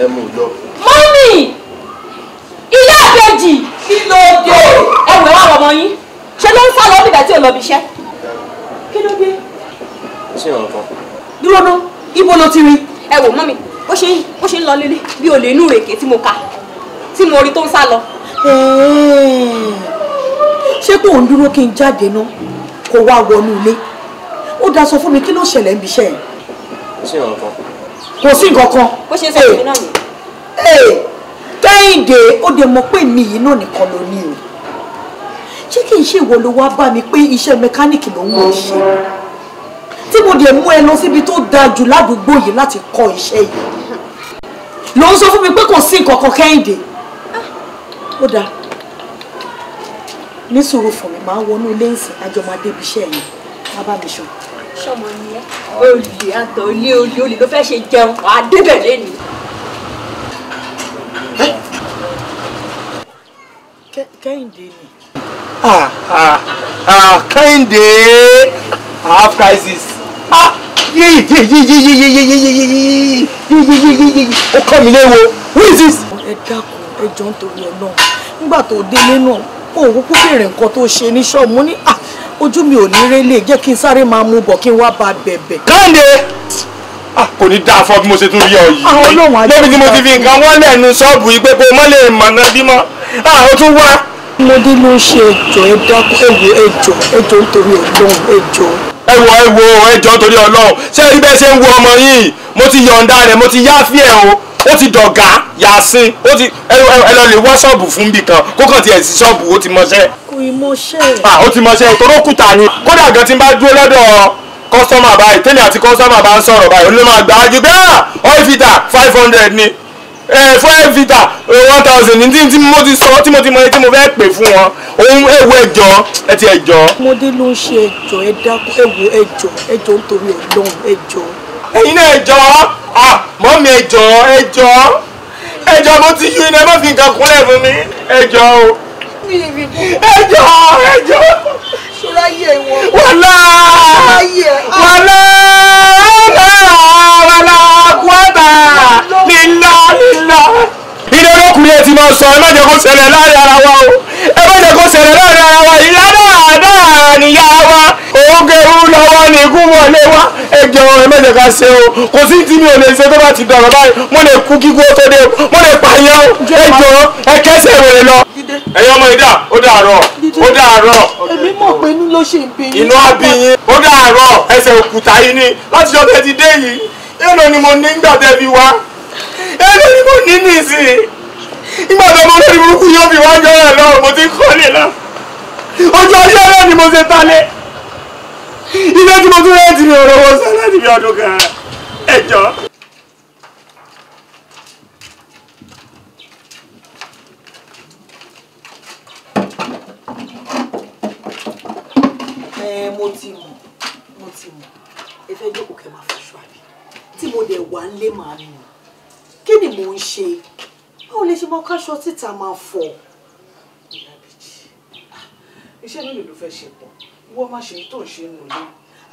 ẹ mú lọ. mọ́mì ìyá àbẹ́jì kí ló dé ẹ̀wẹ̀ wà lọ́mọ yín ṣe ló ń sá lọ nígbà tí ò lọ bí iṣẹ́ kí ló dé. ṣé ọkọ. dúró ná ibo ló ti rí ẹ wò mọ́mì bó ṣe ń lọ lélẹ̀ bí olè inú rèké tí mo kà tí mo rí tó ń sá lọ. ṣé kò ń dúró kí n jáde ná kó wá wọnú ilé ó dá sọ fún mi kí ló ṣẹlẹ̀ ń bí iṣẹ́ yẹn. ṣé ọkọ. kò sí nǹkan kan. bó ṣe ń sọ èmi náà ni. Kẹ́hìndé ó dé mọ̀ pé mi yìí náà nìkan ló ní o ṣé kì í ṣe ìwọ ló wá bá mi pé iṣẹ́ mẹkáníìkì ló ń wọ ṣe tí mo dẹ̀ mú ẹ lọ síbi tó dáa jù ládùúgbò yìí láti kọ́ iṣẹ́ yìí ló ń sọ fún mi pé kò sí nǹkan kan Kẹ́hìndé ó dáa ní sùúrù fún mi máa wọnú ilé ìsìn àjọ máa débi iṣẹ́ yẹn má bá mi sùn. ṣọmọ ni ẹ olè àtọ olè ló fẹ́ ṣe jẹun wàá débẹ̀ lẹ́nu. Kẹ́hìndé ni. Kẹ́hìndé I have crisis. Ó kọ́ mi léwo. Who is this? Ẹ dákun ẹ jọ̀ọ́ nítorí Ọlọ́run nígbà tó délé náà ó kúkú béèrè nǹkan tó ṣe ní ṣọ́ọ̀bù mo ní ojú mi ò ní rélé jẹ́ kí n sáré máa mú bọ̀ kí n wá bá bẹ̀bẹ̀. Kẹ́hìndé kò ní dáa fọ́ bí mo ṣe tún rí ọ yìí. Àwọn Ọlọ́run àjọ lóbi tí mo ti fi nǹkan wọ́n lẹ́nu ṣọ́ọ̀bù yìí pé kó mọ́ lè mọ̀nà bímọ. Ó tún wá. Ọmọdé ló ń ṣe ẹjọ́ ẹ dákun ẹjọ́ nítorí Ọlọ́run ẹjọ́. ẹjọ́ torí Ọlọ́run ṣé rí bẹ́ẹ̀ ṣe ń wo ọmọ yìí mo ti yọ̀ǹda rẹ̀ mo ti yáfí ẹ̀ o ó ti dọ̀gá yàsín ó ti ẹ lọ lè wá ṣọ́ọ̀bù fún bì kan kó kàn tiẹ̀ sí ṣọ́ọ̀bù ó ti mọṣẹ́. Kò ì mọṣẹ́. Ó ti mọṣẹ́ torí ó kùtà ni kódà gan tí n bá dúró lọ́dọ̀ kọ́sọ́mà báyìí tẹ́lẹ̀ àti kọ́sọ́mà bá ń sọ̀rọ̀ báyìí olóòmà gbà á ju pé oil filter 500 ni oil filter 1000 ní tí mo ti sọ tí mo ti mọ tí mo fẹ́ pè fún wọn òun ewu ẹjọ́ ẹ ti ẹjọ́. Ọmọdé ló ń ṣe ẹjọ́ ẹ dákun ẹjọ́ nítorí Ọlọ́run ẹjọ́. Ẹ̀yin náà ẹjọ́ mọ́mí ẹjọ́ mo ti yú iná ẹ má fi nǹkan kúnlẹ̀ fún mi ẹjọ́ o ẹjọ́ ṣọ́ra yẹ wọn. wàlá kúọ́tà lílá ilé olókùnrin ẹ ti máa sọ ẹ má jẹ́ kó ṣẹlẹ̀ láàrin ara wa o ẹ má jẹ́ kó ṣẹlẹ̀ láàrin ara wa ìyá dáadáa níyá wa ògè ń lọ́wọ́ ní ikú wọlé wa ẹjọ́ ẹ má jẹ́ ká ṣe o kò sí tí mi ò lè ṣe tó bá ti dọ̀rọ̀ báyìí mo lè kú kíkú ó tó dé mo lè pààyàn ẹjọ́ ẹ kẹsẹ̀ rẹ̀ lọ ẹ̀yin ọmọ ìdá ó dàárọ̀ ó dàárọ̀. Èmi mọ̀ pé inú ló ṣe ń bí yín. Inú àbí yín ó dàárọ̀ ẹsẹ̀ òkúta yìí ni láti jọ́ tẹ́ ti dé yìí èlò ni mo ní nígbà tẹ́ fi wá èlò ni mo ní nísìnyí nígbà tó mo lórí burúkú yóò fi wájú ọ̀rẹ́ lọ́wọ́ mo ti ń kọ́lé lọ ojú ọjọ́ náà ni mo ṣe talẹ̀ ilé tí mo tún rẹ́ ti mi ò rówó sọ láti fi ọdún kan ẹjọ́. mo ti mọ̀ ẹ fẹ́ jókòó kẹ́ máa fọṣọ àbí tí mo dẹ̀ wà ń lé màá nù kí ni mò ń ṣe báwo lè ṣe máa káṣọ síta máa fọ. iṣẹ́ nílò ló fẹ́ ṣe pọ̀ wọ́n má ṣe tó ń ṣe nù lé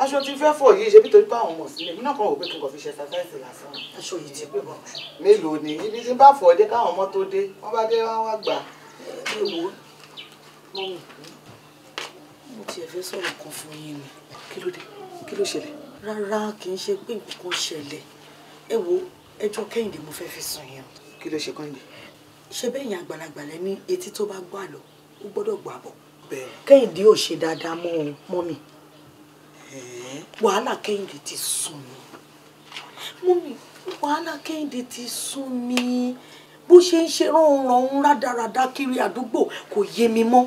aṣọ tí fẹ́ fọ̀ yìí ṣe bí torí pé àwọn ọmọ sílẹ̀ mí náà kàn wò pé kí n kàn fi ṣe ṣàkáìsì lásán. aṣọ yìí ti pé bọ̀. mélòó ni ibi tí bá fọ̀ dé káwọn ọmọ tó dé wọ́n bá dé wá gbà. ẹ wo mọ́mí mo tiẹ̀ fẹ́ sọ̀rọ̀ kan fún yín ni. kí ló dé kí ló ṣẹlẹ̀. rárá kì í ṣe pé nǹkan ṣẹlẹ̀ ẹ wo ẹjọ́ Kẹ́hìndé mo fẹ́ fi sùn yẹn. kí ló ṣe Kẹ́hìndé. ṣé bẹ́yìn àgbàlagbà lẹ ní etí tó bá gbọ́ àlọ́ ó gbọ́dọ̀ gbọ́ àbọ̀. Kẹ́hìndé ò ṣe dáadáa mọ́ mi wàhálà Kẹ́hìndé ti sún mi mọ́mí wàhálà Kẹ́hìndé ti sún mi bó ṣe ń ṣe rán rádaràdá kiri àdúgbò kò yé mi mọ́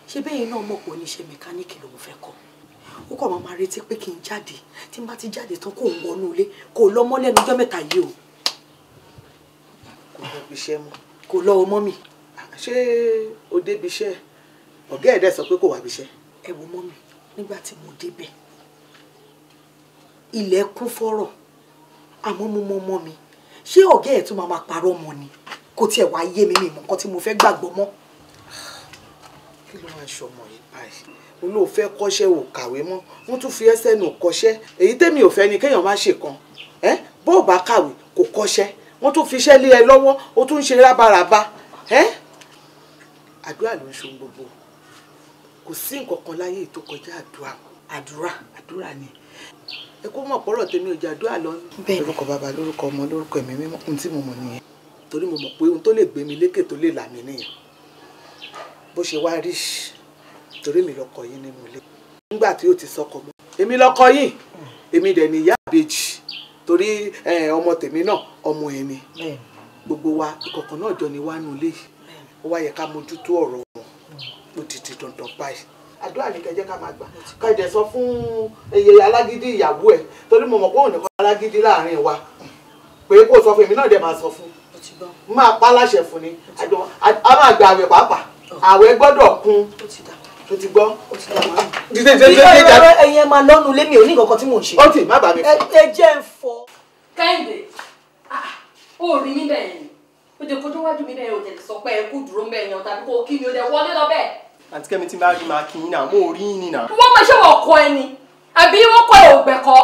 ṣé bẹ́yìn náà mọ̀ pé oníṣẹ́ mẹkáníìkì lòun fẹ́ kọ́ ó kọ̀ máa retí pé kí n jáde tí n bá ti jáde tán kó ń wọnú ilé kò lọ mọ́ lẹ́nu ọjọ́ mẹ́ta yìí o. kò lọ bí iṣẹ́ mọ́. kò lọ o mọ́mì. ṣé o débi iṣẹ́ ọ̀gá ẹ̀ dẹ̀ sọ pé kò wá bí iṣẹ́. ẹ wo mọ́mì nígbà tí mo débẹ̀ ilẹ̀ kún fọ́rọ̀ àmọ́ mo mọ ọmọ mi ṣé ọ̀gá ẹ̀ tún máa parọ́ mọ́ ni kò tiẹ̀ wá yé mi mọ̀ nǹkan tí mo fẹ́ gbàgbọ́ mọ́. kí ló máa ṣọmọ yìí báyìí olóòfẹ́ kọ́ṣẹ́ ò kàwé mọ́ wọ́n tún fi ẹsẹ̀ nù kọ́ṣẹ́ èyí tẹ́mi ò fẹ́ ni kéèyàn má ṣe kan bó o bá kàwé kò kọ́ṣẹ́ wọ́n tún fi iṣẹ́ lé ẹ lọ́wọ́ ó tún ń ṣe rábàràbà àdúrà ló ń ṣe gbogbo kò sí nǹkan kan láyé tó kọjá àdúrà ni ẹ kó mọ̀ pọ́rọ̀ tèmi ò jẹ́ àdúrà lọ. lórúkọ bàbá lórúkọ ọmọ lórúkọ ẹ̀mí mímọ́ ohun tí mo mọ̀ nìyẹn torí mo mọ̀ pé ohun tó lè gbé mi lékè tó lè là mí nìyẹn bó ṣe wá rí torí mi lọkọ yín nínú ilé nígbà tí ó ti sọkọ mọ́ èmi lọkọ yín èmi dẹ̀ ní ìyá àbèjì torí ọmọ tèmi náà ọmọ ẹ̀ ni gbogbo wa ìkọ̀kan náà jọ ni wá nù ilé yìí ó wá yẹ ká mójútó ọ̀rọ̀ wọn ó ti di dandan báyìí àdúrà ní kẹjẹ ká máa gbà ká ìdẹ sọ fún eye alágídí ìyàwó ẹ torí mo mọ̀ pé òun nìkan alágídí láàrin wa pé kó sọ fún èmi náà dẹ̀ máa sọ fún máa pa láṣẹ fún ni a máa gbà àwẹ̀ pàápàá àwẹ̀ gbọ́dọ̀ kún tó ti gbọ́. ẹ̀yin ẹ máa lọ́nu lémi ò ní nǹkan tí mò ń ṣe. ó tì má bà mí. ẹ jẹ́ ń fọ. Kẹ́hìndé ó rí mi bẹ́ẹ̀ ni ó jẹ́ kojú wájú mi bẹ́ẹ̀ ó tẹ̀lé sọ pé ẹ kú dúró bẹ́ẹ̀ yan tàbí kó kí mi ó dẹ̀ wọlé lọ bẹ́ẹ̀. àǹtí Kẹ́mi tí bá rí máa kí yín náà mo rí yín ni náà. wọ́n mọ̀ ṣé wọ́n kọ ẹni àbí wọ́n kọ ẹ̀ ògbẹ̀kọ́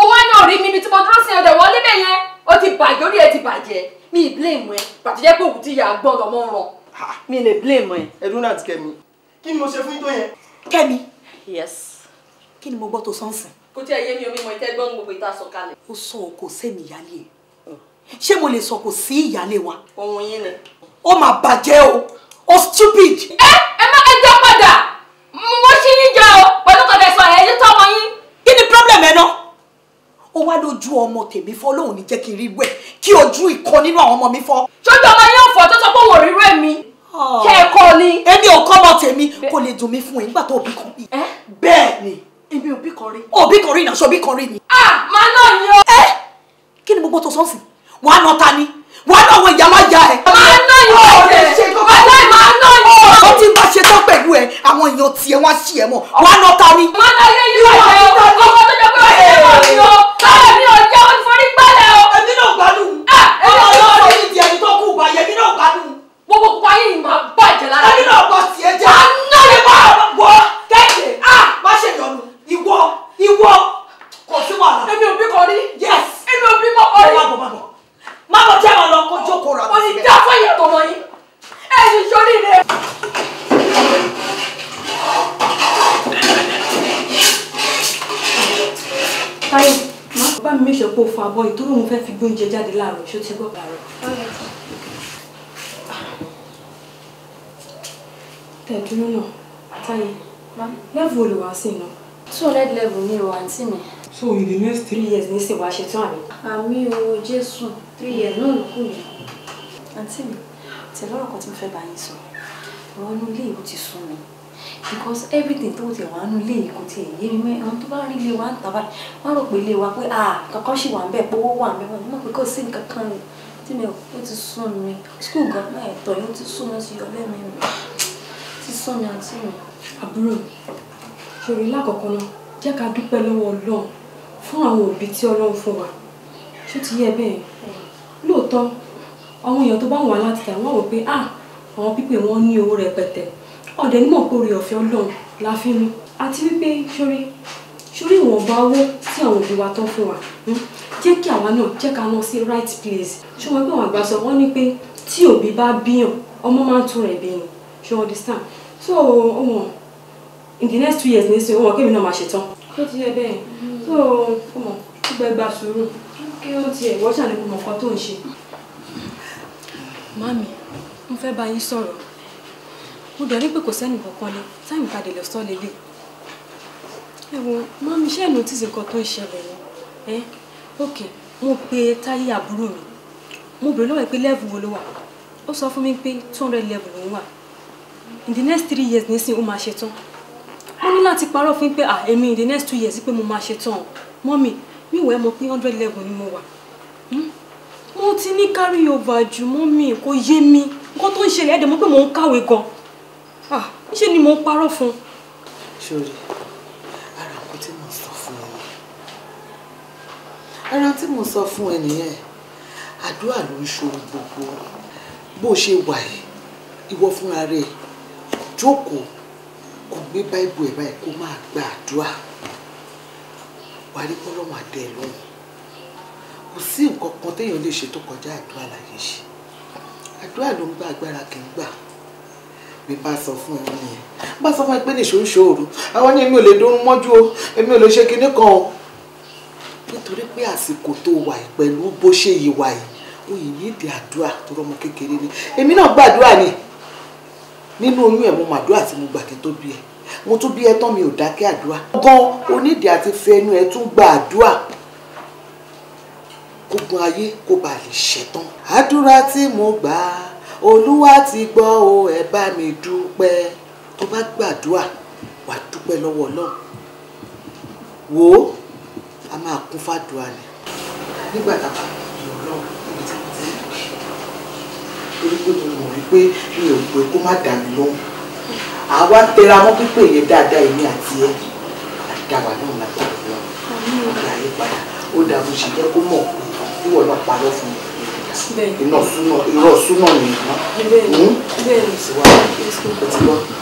owó ẹni ò rí mi ibi tí mo dúró sí ọ̀dẹ̀ wọlé bẹ́ẹ̀ yẹn ó ti bàjẹ́ orí ẹ ti bàjẹ́ mi ì blame ẹ bàtẹ́jẹ́ pé òkú ti yà gbọ́n lọ́mọ ràn mi lè blame ẹ. ẹdún náà àǹtí Kẹ́mi kí ni mo ṣe fún yín tó yẹn. Kẹ́mi. Yes. Kí ni mo gbọ́ tó sọ́nsìn? Kò tí ẹ yé mi omi mọ ìtẹ́gbọ́n gbogbo ìta sọ kalẹ̀. Ó sọ kò sẹ́mi ìyálé ẹ̀. Ṣé mo lè sọ kò sí ìyálé wa? Ohun yín ni. Ó máa bàjẹ́ o. Ó stupid. Ẹ má ẹ jẹ́ padà. Mo ṣí yín jẹ o. Pẹ̀lú kọ̀dà ẹ̀sọ́ ẹ̀yẹ tó ọmọ yín. Kí ni problem ẹ náà? Ó wá lójú ọmọ tèmi fọ́ lóhùn ní jẹ́ kí n rí wẹ̀ kí ojú ìkan nínú àwọn ọmọ mi fọ́. Ṣojú ọmọ yín ò fọ́ tó sọ pé òun ò rí rẹ̀ mi. Ṣé ẹ kọ́ ni? Èmi ò kọ́ ọmọ tèmi kò lè dùn mí fún ẹ nígbà tó òbí kan bí. Bẹ́ẹ̀ ni. Èmi òbí kan rí. Òbí kan rí ìnáṣọ òbí kan rí ni. Màá náà ni o. Kí ni mo gbọ́ tó sọ́ọ̀sì? Wàá nà ta ni? Wàá nà àwọn ìyá máa ya ẹ. Màá náà ni o. Màá náà ni o. Ó ti bá ṣe tán pẹ̀lú ẹ, àwọn èèyàn tiẹ̀ wá sí ẹ mọ̀. Wàá nà ta ni? Màá náà yé yín bàjẹ́ o. Ọmọ tó jẹ́ pé wọ́n ṣe mọ̀ mi o. Báyọ̀ mi ò jẹ́ o ti forí gbálẹ̀ o. Èmi náà gbádùn. Ọmọ yóò sọ yìí di ẹni tó kù báyẹn, èmi náà gbádùn. Gbogbo pupa yìí máa bàjẹ́ lára. Èmi náà gbọ́ tiẹ̀ jẹ́. Àná ni wà wọ́ kẹ́kẹ́. Má ṣe yọnu. Ìwọ kò sí wàhálà. Èmi ò bí kan rí. Yes. Èmi ò bí mọ́ kan rí. Má bọ̀ jẹ́ wọn lọ kó jókòó rà. Òní dá fún ìyẹn tọmọ yín. Ẹ̀yin sórí rẹ̀. Táyé, bá mi méṣe pé o fún abọ́ ìtúrò mo fẹ́ fi gbóúnjẹ jáde láàárọ̀ ṣó ti gbọ́ bàárọ̀. Tẹ̀dúró náà, Táyé, level olè wá sí iná. 200 level ni o àǹtí mi. So in the next 3 years ní sì wá ṣe tán àmì. Àmì o Jésù 3 years náà ló kù yẹn. Àǹtí mi, tẹ̀lé ọ̀rọ̀ kan tí mo fẹ́ bá yín sọ. Ọ̀rọ̀ inú ilé ìwò ti sún mi. Because everything tó ti wà nínú ilé yìí kò tiẹ̀ yé mi mẹ́ àwọn tó bá rí ilé wa ń tàbá wọ́n rò pé ilé wa pé kankan ṣì wà ń bẹ̀ pówó wà ń bẹ̀ wọ́n mọ̀ pé kò sí nǹkan kan tí mi ò ti sún mi. School gan náà ẹ̀tọ́ yóò ti sún mi sí ọlẹ́ mi ti sún mi àǹtí mi. Àbúrò mi, ṣòro lákọ̀ọ́kọ́ náà jẹ́ ká dúpẹ́ lọ́wọ́ Ọlọ́run fún àwọn òbí tí Ọlọ́run fún wa. Ṣó ti yẹ bẹ́ẹ̀? Lóòótọ́ àwọn èèyàn tó bá wà láti tà wọ́n wò pé àwọn pípé wọn ní owó rẹpẹtẹ ọ̀dẹ̀ nímọ̀ pé oore ọ̀fẹ́ Ọlọ́run la fi ní àti wípé ṣorí ìwọ̀nba owó tí àwọn òbí wa tán fún wa jẹ́ kí àwa náà jẹ́ ká ná sí right place. Ṣé wọ́n gbé àwọn àgbà sọ wọ́n ní pé tí òbí bá bíyàn ọmọ máa ń tún rẹ̀ bí ni. Ṣé wọ́n understand? So ọmọ in the next 2 years ní sìn ọmọ kémi náà máa ṣetán. Ṣé ti yẹ bẹ́ẹ̀? So ọmọ gbẹgbà sùúrù kí ó tiẹ̀ wọ́n ṣàlẹ́ mọ̀ nǹkan tó ń ṣe. Mami, mo fẹ́ bá yín sọ̀rọ̀. Mo dẹ̀ rí pé kò sẹ́ni kankan lé táìmù kadì lọ sọ́ lélẹ̀. Ẹ wo mami ṣé ẹ̀ notice nǹkan tó ń ṣẹlẹ̀ ni? Ok, mo pe Táyé àbúrò mi. Mo bèrè lọ́wọ́ ẹ̀ pé level wo ló wà. Ó sọ fún mi pé 200 level ló ń wà. In the next 3 years nísìn ó máa ṣe tán. Mo ní láti parọ́ fún pé èmi in the next 2 years pé mo máa ṣe tán. Mọ́mì, mi ìwẹ̀ mọ̀ pé 100 level ni mo wà. Mo ti ní carry over jù mọ́mì kò yé mi. Nǹkan tó ń ṣẹlẹ̀ ẹ̀dẹ̀ mọ̀ pé mò ń kàwé gan. Ṣé ni mo ń parọ́ fún? Ṣòrí, ara nǹkan tí mo sọ fún ẹ ni. Ara tí mo sọ fún ẹ nìyẹn. Àdúrà ló ń ṣòro gbogbo. Bó ṣe wà yìí, ìwọ fúnra rẹ̀ jókòó kò gbé báìbù ẹ̀ báyìí kó máa gba àdúrà. Wàá rí pọ́lọ́mọ àdẹ lọ́hùn. Kò sí nǹkan kan téèyàn lè ṣe tó kọjá àdúrà láyé ṣe. Àdúrà ló ń gba agbára kì í gbà. Bí bá sọ fún ẹ nìyẹn. Bá sọ fún ẹ pé ní ṣòro. Àwọn ní èmi ò lè dórún mọ́jú o, èmi ò lè ṣe kinní kan o. Nítorí pé àsìkò tó wà yìí pẹ̀lú bó ṣe yìí wà yìí, ó yìí ní ìdí àdúrà tó rọ́mọ kékeré ni. Èmi náà gbàdúrà ni. Nínú oyún ẹ̀ mo mọ àdúrà tí mo gbà kí tó bí ẹ. Mo tún bí ẹ tán mi ò dákẹ́ àdúrà. Gan onídìí àti fẹnu ẹ tún gba àdúrà. Kógun ayé kó bá lè ṣẹ̀tàn. Àdúrà tí mo gbà Olúwa ti gbọ́ o ẹ bá mi dúpẹ́. Tó bá gbàdúrà wà dúpẹ́ lọ́wọ́ Ọlọ́run. Wò ó a máa kún fàdúrà ni. Nígbà tá a bá yọ Ọlọ́run níbi tí mo ti ń torí pé mo mọ̀ wípé mi ò pé kó má dà mí lóhùn àwa tẹra mọ́ pípé yẹn dáadáa èmi àti ẹ àdáwà náà lágbára lọ ọ̀gá yìí padà ó dà bó ṣe jẹ́ kó mọ̀ pé ìwọ náà parọ́ fún mi irọ́ súnà ni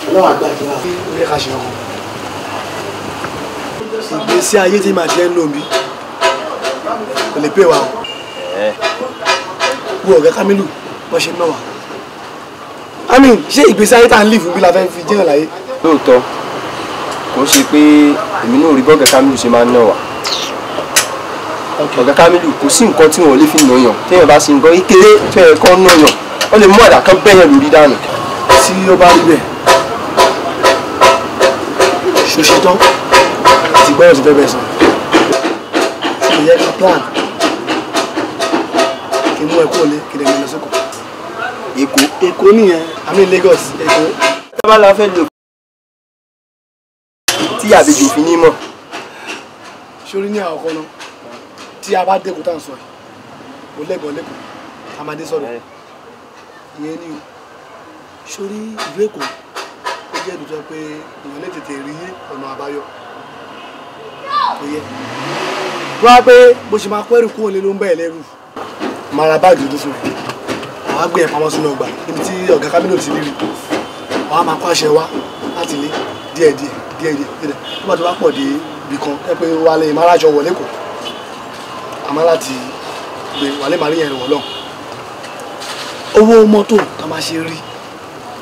ọlọ́wà gbàdúrà. ó yẹ ká ṣe ọkọ ìgbésí ayé tí màá jẹ́ ń lò mí kò lè pè wá o wo ọ̀gá Kamilu bọ́ ṣe náà wá àmín ṣé ìgbésí ayé tá à ń lì fún bí la fẹ́ fi jẹ́ràn láyé. lóòótọ́ kò ṣe pé èmi náà rí bọ́ọ̀gá Kamilu ṣe máa ń ná wa ọ̀gá Kamilu kò sí nǹkan tí wọ́n lè fi nàyàn téèyàn bá ṣe nǹkan kékeré tó yẹ kán nàyàn wọ́n lè mú àdá kan bẹ́yàn lórí dànù. tí ó bá rí bẹ́ẹ̀ ṣòṣetán àti gbọ́dọ̀ ti fẹ́ bẹ́ẹ̀ sọ kò yẹ ká plan kí n mú ẹkú òlé kí n lè lọ sóko. Èkó nìyẹn àmì Lagos Èkó. ẹ bá la fẹ́ lò tí àbejò fi ní mọ̀. sórí ní àkọ́kọ́ náà tí a bá dẹ́kun tá à ń sọ yìí kò lẹ́gbọ̀n lẹ́kọ̀ọ́ a máa dé sọ̀rọ̀ ìyẹn ni o sórí ìlú Èkó ó jẹ́ ìdújọ́ pé èèyàn lè tètè rí ọ̀nà àbáyọ kò yẹ tó wá pé bó ṣe máa kó ẹrù kúrò lé ló ń bẹ̀ lẹ́rù máa ra báàgì dúdú fún ẹ àwọn àgbẹ̀ ẹ̀ pamọ́ sínú ọgbà níbi tí ọ̀gá Kamilu ti rí rí àwọn á máa kó àṣẹ wá láti lé díẹ̀díẹ̀ tó bá tó bá pọ̀ dé ibì kan ẹ pé wà lè má rájọ wọ̀ lẹ́kọ̀ọ́ àmọ́ láti gbé wà lè má rí yẹn wọ̀ lọ owó mọ́tò ká máa ṣe rí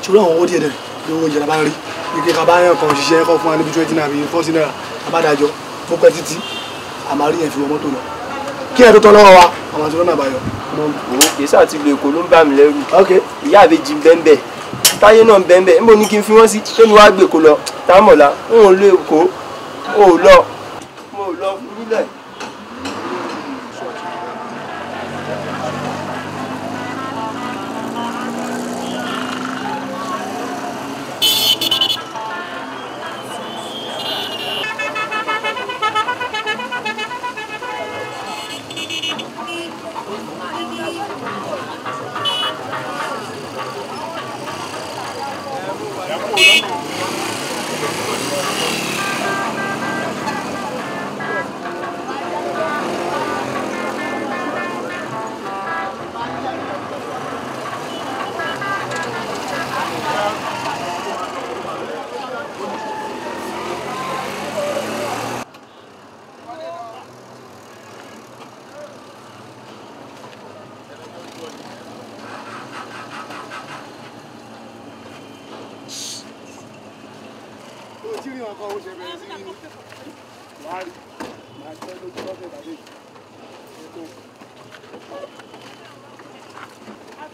ṣòro àwọn owó díẹ̀ dẹ̀ ní owó oúnjẹ la bá ń rí ike ká bá yàn kan òṣìṣẹ́ kọ́ fún wa níbi 20 naira 40 naira abádájọ́ tó pẹ́ títí àmà rí yẹn fi wọ mọ́tò lọ kí ẹ tó tọ́ lọ́wọ́ wa àwọn àti lọ́nà àbáyọ. kìí sáà ti lo Èkó ló ń bà mí lẹ́rù ìyá àbejì bẹ́ẹ̀ táyé náà bẹ́ẹ̀ níbo ni kí n fi wọ́n sí tóní wàá gbé Èkó lọ támọ̀lá n ò lo Èkó n ò lọ mo ò lọ nílẹ̀.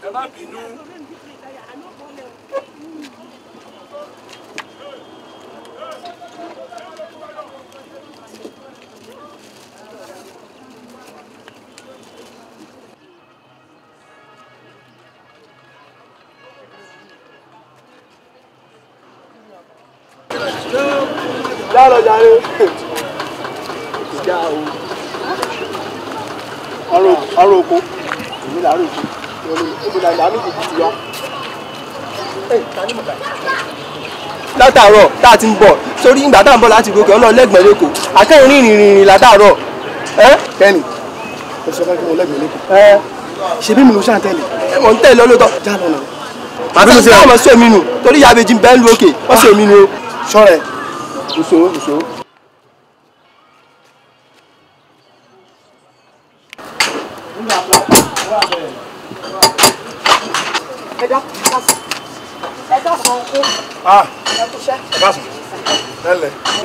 ẹ má bínú. Jalo jare. Ja o. Aro oko. Èmi la ro oko. Èmi la mi ti ya. Ta ni mo ta. Látàárọ̀ tá a ti ń bọ̀ sórí ìgbà tá à ń bọ̀ láti gòkè ọlọ́ọ̀lẹ́gbẹ̀ẹ́ lẹ́kọ̀ọ́ akẹ́rin rìnrìn látàárọ̀. Kẹ́ni ó sọ fún kí mo lẹ́gbẹ̀ẹ́ lẹ́kọ̀ọ́. Ṣebí mi ló ṣàn tẹ́lẹ̀. Mò ń tẹ̀lé ọlọ́tọ̀. Jalo náà. Màá fi ṣe ọmọ sí omi nù torí ìyá àbèjì bẹ́ẹ̀ lu òkè wọ́n sì omi nù o. Ṣọ́rẹ̀ ìṣòro.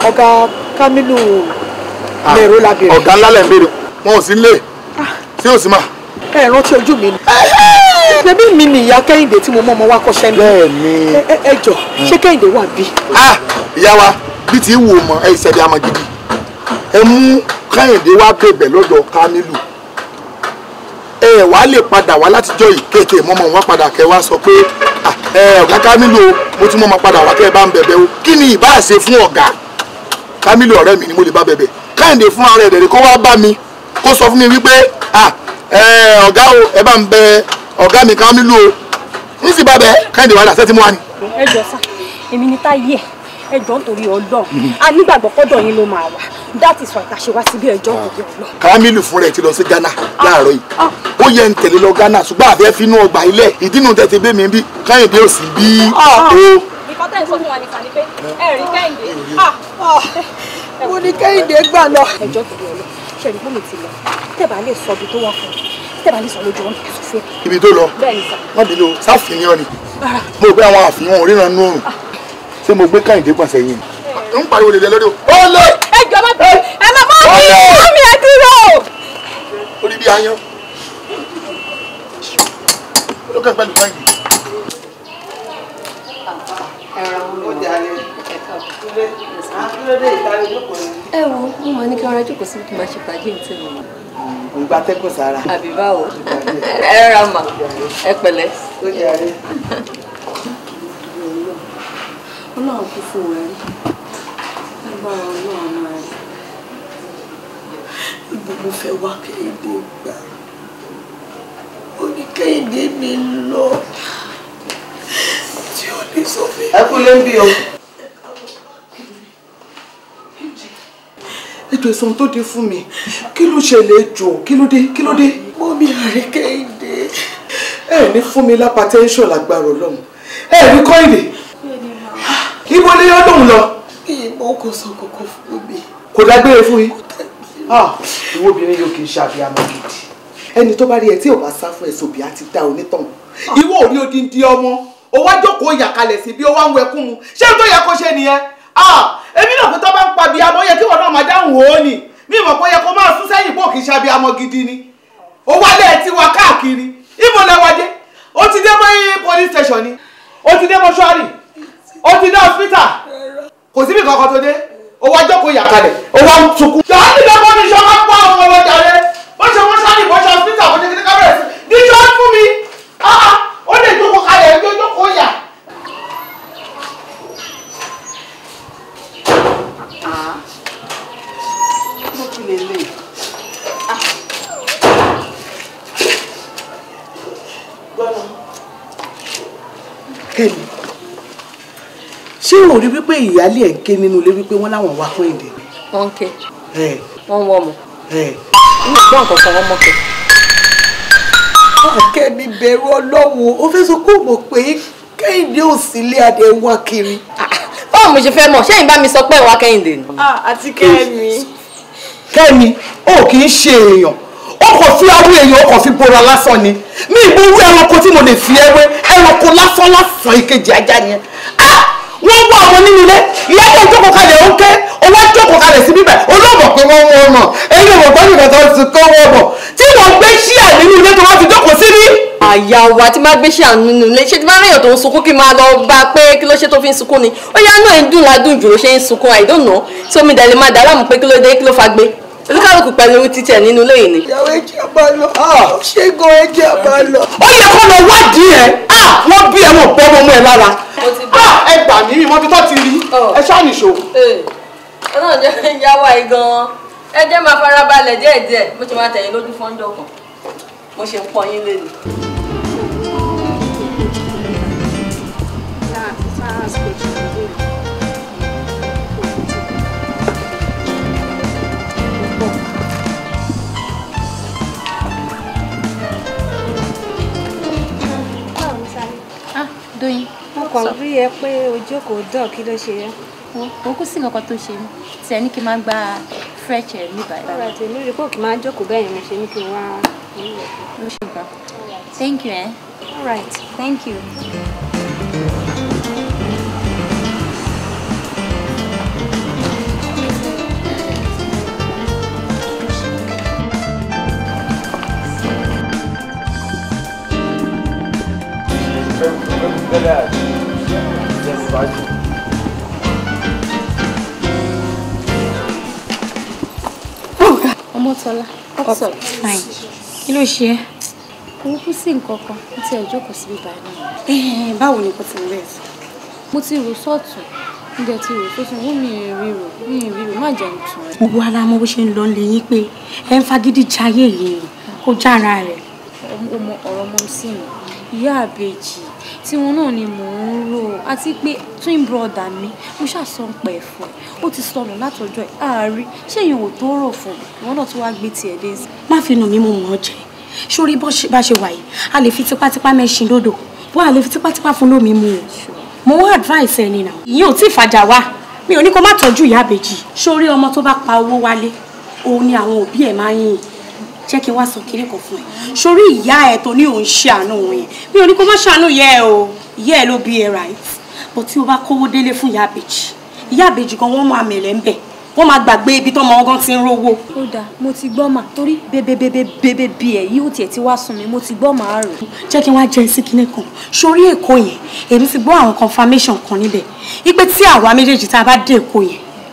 Ọ̀gá Kamilu mèrò lábẹ́rẹ́. Ọ̀gá ńlá lẹ̀ ń béèrè wọn ò sí nílé tí ò sí mà. Ẹ rántí ojú mi ni. Ṣebí mi ni ìyá Kẹ́hìndé tí mo mọ́ ọmọ wa kọ́ṣẹ́ ní. Bẹ́ẹ̀ni. Ẹ jọ ṣé Kẹ́hìndé wà bí? Ìyá wa bí ti wò mọ ẹ ìṣẹ̀lẹ̀ àmọ́ gidi ẹ mú Kẹ́hìndé wá bẹ̀bẹ̀ lọ́dọ̀ Kamilu ẹ wàá lè padà wá látijọ́ yìí kéèké mọ́mọ́ wọn padà kẹ́ wá sọ pé ọ̀gá Kamilu mo tún mọ́mọ́ padà wá kẹ́ ẹ bá ń bẹ̀bẹ̀ o kí ni ìbá ṣe fún ọ̀gá Kamilu ọ̀rẹ́ mi ni mo lè bá bẹ̀bẹ̀ Kẹ́hìndé fún ara ẹ̀dẹ̀rẹ̀ kó wá bá mi kó sọ fún mi wípé ọ̀gá o ẹ bá ń bẹ ọ̀gá mi Kamilu o ń sì bá bẹ́ẹ̀ Kẹ́hìndé wàhálà ṣẹ́ tí mo wá ni. ẹ jọ sá èmi ní táyé ẹ jọ nítorí Ọlọ́run a nígbàgbọ́ pọ́dọ̀ yín ló máa wà that is why ta ṣe wá síbí ẹjọ́ nítorí Ọlọ́run. Kàmílù fúnra ẹ̀ ti lọ sí Ghana láàárọ̀ yìí ó yẹ ń tẹ̀lé lọ Ghana ṣùgbọ́n àfẹ́ finú ọgbà ilẹ̀ ìdínú tẹ̀ ti bẹ́ mi bí Kẹ́hìndé ò sí bí o. ìkọ́tẹ́ ìsọ fún wa nìkan ni pé ẹ rí Kẹ́hìndé. mo ní Kẹ́hìndé gbà lọ. ẹjọ́ torí Ọlọ́run ṣe rí bómi ti lọ tẹ́bà lè sọ ibi tó wà fún tẹ́bà lè sọ lójú wọn kẹsùn fún ẹ. ibi tó lọ wọ́n bí lo sáfìyàn ni mo rò pé àwọn àfihàn oríran nú òrùn ṣé mo gbé Kẹ́hìndé pọ̀ sẹ́yìn ń pariwo lè lórí o. ó lè. ẹ jọ má bí ẹ má bá mi ẹ dúró. orí bí ayan ló kẹ́ pẹ̀lú Kẹ́hìndé. ẹ wo mo máa ní kí ọ̀rẹ́ jókòó síbi kí n máa ṣe pàdé ìtì mi. ń gba tẹ́kùn sára. àbí báwo ẹ ra mà ẹ pẹ̀lẹ́. Ọlọ́run kú fún wa rí agbára Ọlọ́run máa rí. ibo mo fẹ́ wá Kẹ́hìndé gbà ó ní Kẹ́hìndé mi lọ tí ó ní sọ fẹ́. ẹ kú lé ń bí o. ètò ìsọ̀n tó dé fún mi kí ló ṣẹlẹ̀ jọ kí ló dé kí ló dé. mọ́ mi àrí Kẹ́hìndé. ẹ ní fún mi lápá tẹ́ńṣọ̀n lágbára Ọlọ́run ẹ ní Kẹ́hìndé ibo lè yọ lóhùn lọ. ìmọ̀ kò sọ kókó fún mi. kò dágbére fún yín. ìwọ obìnrin yóò kì í ṣàbíamọ gidi ẹni tó bá rí ẹ tí ò bá sá fún ẹsẹ òbí àti dá onítàn ìwọ ò rí odindi ọmọ o wá jókòó ìyàkalẹ̀ sí bí ó wá ń wẹkún mu ṣé tó yẹ kó ṣe nìyẹn. èmi náà pé tó bá ń pa abiyamọ yẹ kí wọn náà máa dáhùn wò ó nì mí mọ̀ pé yẹ kó máa sún sẹ́yìn bó kì í ṣàbíamọ gidi ni ó wálé ẹ ti wá káàkiri ibo lẹwàdé ó ti dé mọ́ police station ni ó ti dé mọ́ṣúárì ó ti dé hospital kò síbi kankan tó dé ó wá jókòó ìyàkalẹ̀ ó wá ń sunkún. jọ̀ọ́ nígbà kan ní sọ́kà pọ̀ àwọn ọlọ́jà rẹ̀ bó ṣe mọ́ṣúárì bó ṣe hospital bó ṣe kí ní kábẹ̀rẹ̀ sí ní sọ́ọ́ fún mi ó lè jókòó kalẹ̀ ẹgbẹ́ jókòó yà. ló fi lè lè. Kẹ́mi ṣé o rí wípé ìyáálé ẹ̀ ń ké nínú ilé wípé wọ́n láwọn wá fún èdè ni. wọ́n ń ké wọ́n wọ́ ọmọ inú ìgbọ́n kankan wọ́n mọ́kẹ́. Kẹ́mi bẹ̀rù Ọlọ́run ó fẹ́ sọ kó mọ̀ pé Kẹ́hìndé ò sí ilé adé wá kiri. báwo mo ṣe fẹ́ mọ̀ ṣé ìbá mi sọ pé ìwà Kẹ́hìndé ni. àti Kẹ́mi. Kẹ́mi ó kì í ṣe èèyàn ó kò fi awú èèyàn ó kò fi bora lásán ni ní ìgbówó ẹranko tí mo lè fi ẹwé ẹranko lásán lásán ìkejì ajá nìyẹn. wọ́n wá àwọn nínú ilé ìyá tó jókòó kalẹ̀ ó ń ké owó jókòó kalẹ̀ sí bíbẹ̀ olóòmọ̀ pé wọ́n wọ́n mọ̀ ẹ̀yin ò mọ̀ pé nígbà tó ti kọ́ wọ́n mọ̀ tí wọ́n gbé ṣíà nínú ilé tó wá fi jókòó sí rí. àyà wa tí máa gbé ṣíà nínú ilé ṣé tí máa ríyàn tó ń sunkún kí n máa lọ bá a pé kí ló ṣe tó fi ń sunkún ni ó yá náà ń dùn ládùn jù ló ṣe ń sunkún I don't know tí omi dàlẹ́ máa dà láàmú pé kí ló dé kí ló fa gbé olúkàlùkù pẹ̀lú títí ẹ̀ nínú ilé yìí ni. ìyàwó ẹjẹ bá lọ ṣẹ́gun ẹjẹ bá lọ. ó yẹ kó lọ wádìí ẹ wọ́n bí ẹ wọ́n bọ́ ọmọ ẹ lára ẹ gbà mí mi mọ́bí tó ti rí ẹ ṣáà nìṣó. ọlọ́run jẹ́ ìyàwó àì gan-an ẹ jẹ́ máa farabalẹ̀ díẹ̀díẹ̀ mo ti máa tẹ̀yìn lójú fọ́ńdọ̀ kan mo ṣe ń pọ́n yín lé ni. Dóyin. Mo kàn rí ẹ pé ojókòó dọ̀ kí ló ṣe ẹ́. Ó kú sí nǹkan tó ṣe mí. Tí ẹ ní kí n máa gba fresh air níbà yìí. Ọ̀rọ̀ àti èmi rí pé òkè máa jókòó bẹ́ẹ̀ yẹn mo ṣe ní kí n wá. Ló ṣe nǹkan. Thank you, eh? All right, thank you. Ọmọ́tọ́lá. What's up? Fine. Kí ló ṣe ẹ́? Owó kú sí nǹkan kan. Mo ti ẹ̀ jókòó síbí báyìí náà. Báwo ni kò ti rẹ̀ sí? Mo ti rò sọ́ọ̀tún. Mo dẹ̀ ti rò sósùn. Wọ́n mi ríro. Má jẹun tún rẹ̀. Gbogbo ara mo bó ṣe ń lọ lé yín pé ẹ ń fagídí jayé yìí kó jára rẹ̀. Ọmọ ọ̀rọ̀ mọ́ sí mi. Ìyá àbèjì. tiwọn náà ni mò ń rò àti pé twin brother mi mo ṣàṣọ pẹ̀ fún ẹ ó ti sọnù látọjọ́ ẹ̀ àárí ṣé èèyàn ò tó rò fún ìwọ náà tó wá gbé tiẹ̀ dé sí. má fi nù mí mo mọ̀ ọ́ jẹ́ sórí bá ṣe wà yìí a lè fi tipátipá mẹ́ṣin lódò wọ́n a lè fi tipátipá fún lómi mu o mo wá advice ẹni náà ìyẹn ò tí ì fàjà wá mi ò ní kó má tọ́jú ìyá àbèjì sórí ọmọ tó bá pa owó wálé òun ni àwọn òbí ẹ̀ máa ń yìn jẹ́ kí n wá sọ kiri kan fún ẹ sórí ìyá ẹ tó ní òun ṣàánú òun yẹn mi ò ní kó má ṣàánú ìyá ẹ o ìyá ẹ ló bí ẹ right but tí o bá kówó délé fún ìyá àbèjì gan wọ́n máa mẹ̀lẹ́ ń bẹ̀ wọ́n máa gbàgbé ibi tọ́mọ ọgán ti ń rówó. ó dáa mo ti gbọ́ mà torí bébébébébébé bí ẹ̀ yìí ó tiẹ̀ ti wá sùn mí mo ti gbọ́ màá rò. jẹ́ kí n wá jẹ́ sí kinní kan sórí èkó yẹn èmi ti gbọ́ àwọn confirmation kan níbẹ̀ ipe tí àwa méjèèjì tá a bá dé èkó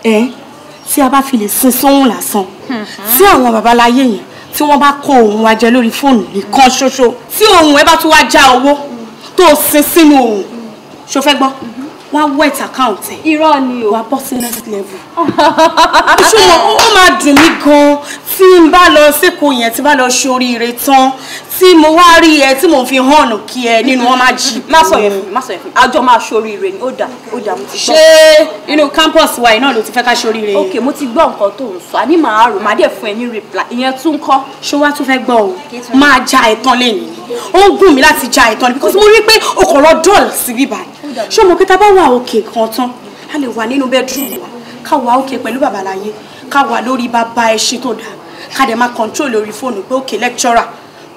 yẹn tí a bá fi lè sin sóhun lásán tí àwọn babaláyé yẹn tí wọ́n bá kó òun wa jẹ lórí fóònù nìkan ṣoṣo tí òun ẹ bá tún wá já owó tó sin sínú òun ṣó fẹ́ gbọ́ wọ́n wet account ẹ̀. irọ́ ni o. wà á bọ́ sí next level. ṣùgbọ́n ó máa dùn mí gan-an tí n bá lọ sékòó yẹn tí n bá lọ ṣoríire tán tí mo wá rí ẹ tí mo fi hàn kí ẹ nínú wọn máa jì. má sọ yẹn fún mi má sọ yẹn fún mi àjọ máa ṣoríire ni ó dà mo ti gbọ́. ṣé inú campus wa yìí náà ló ti fẹ́ ká ṣoríire. ok mo ti gbọ́ nǹkan tó ń sọ àní màá rò má dẹ̀ fún ẹ ní reply ìyẹn tún kọ́. ṣé wàá tún fẹ́ gbọ́ o máa ja ẹ̀tàn lẹ́yìn ó ń gùn mí láti ja ẹ̀tàn because mo rí pé o kò lọ dọ́ọ̀lù síbí báyìí ṣé mo kíta bá wà òkè kan tán a lè wà nínú bedroom wa ká wà òkè pẹ̀lú babaláyé ká wà lórí bàbá ẹṣin tó dáa ká dẹ̀ máa control lórí fóònù pé òkè lecturer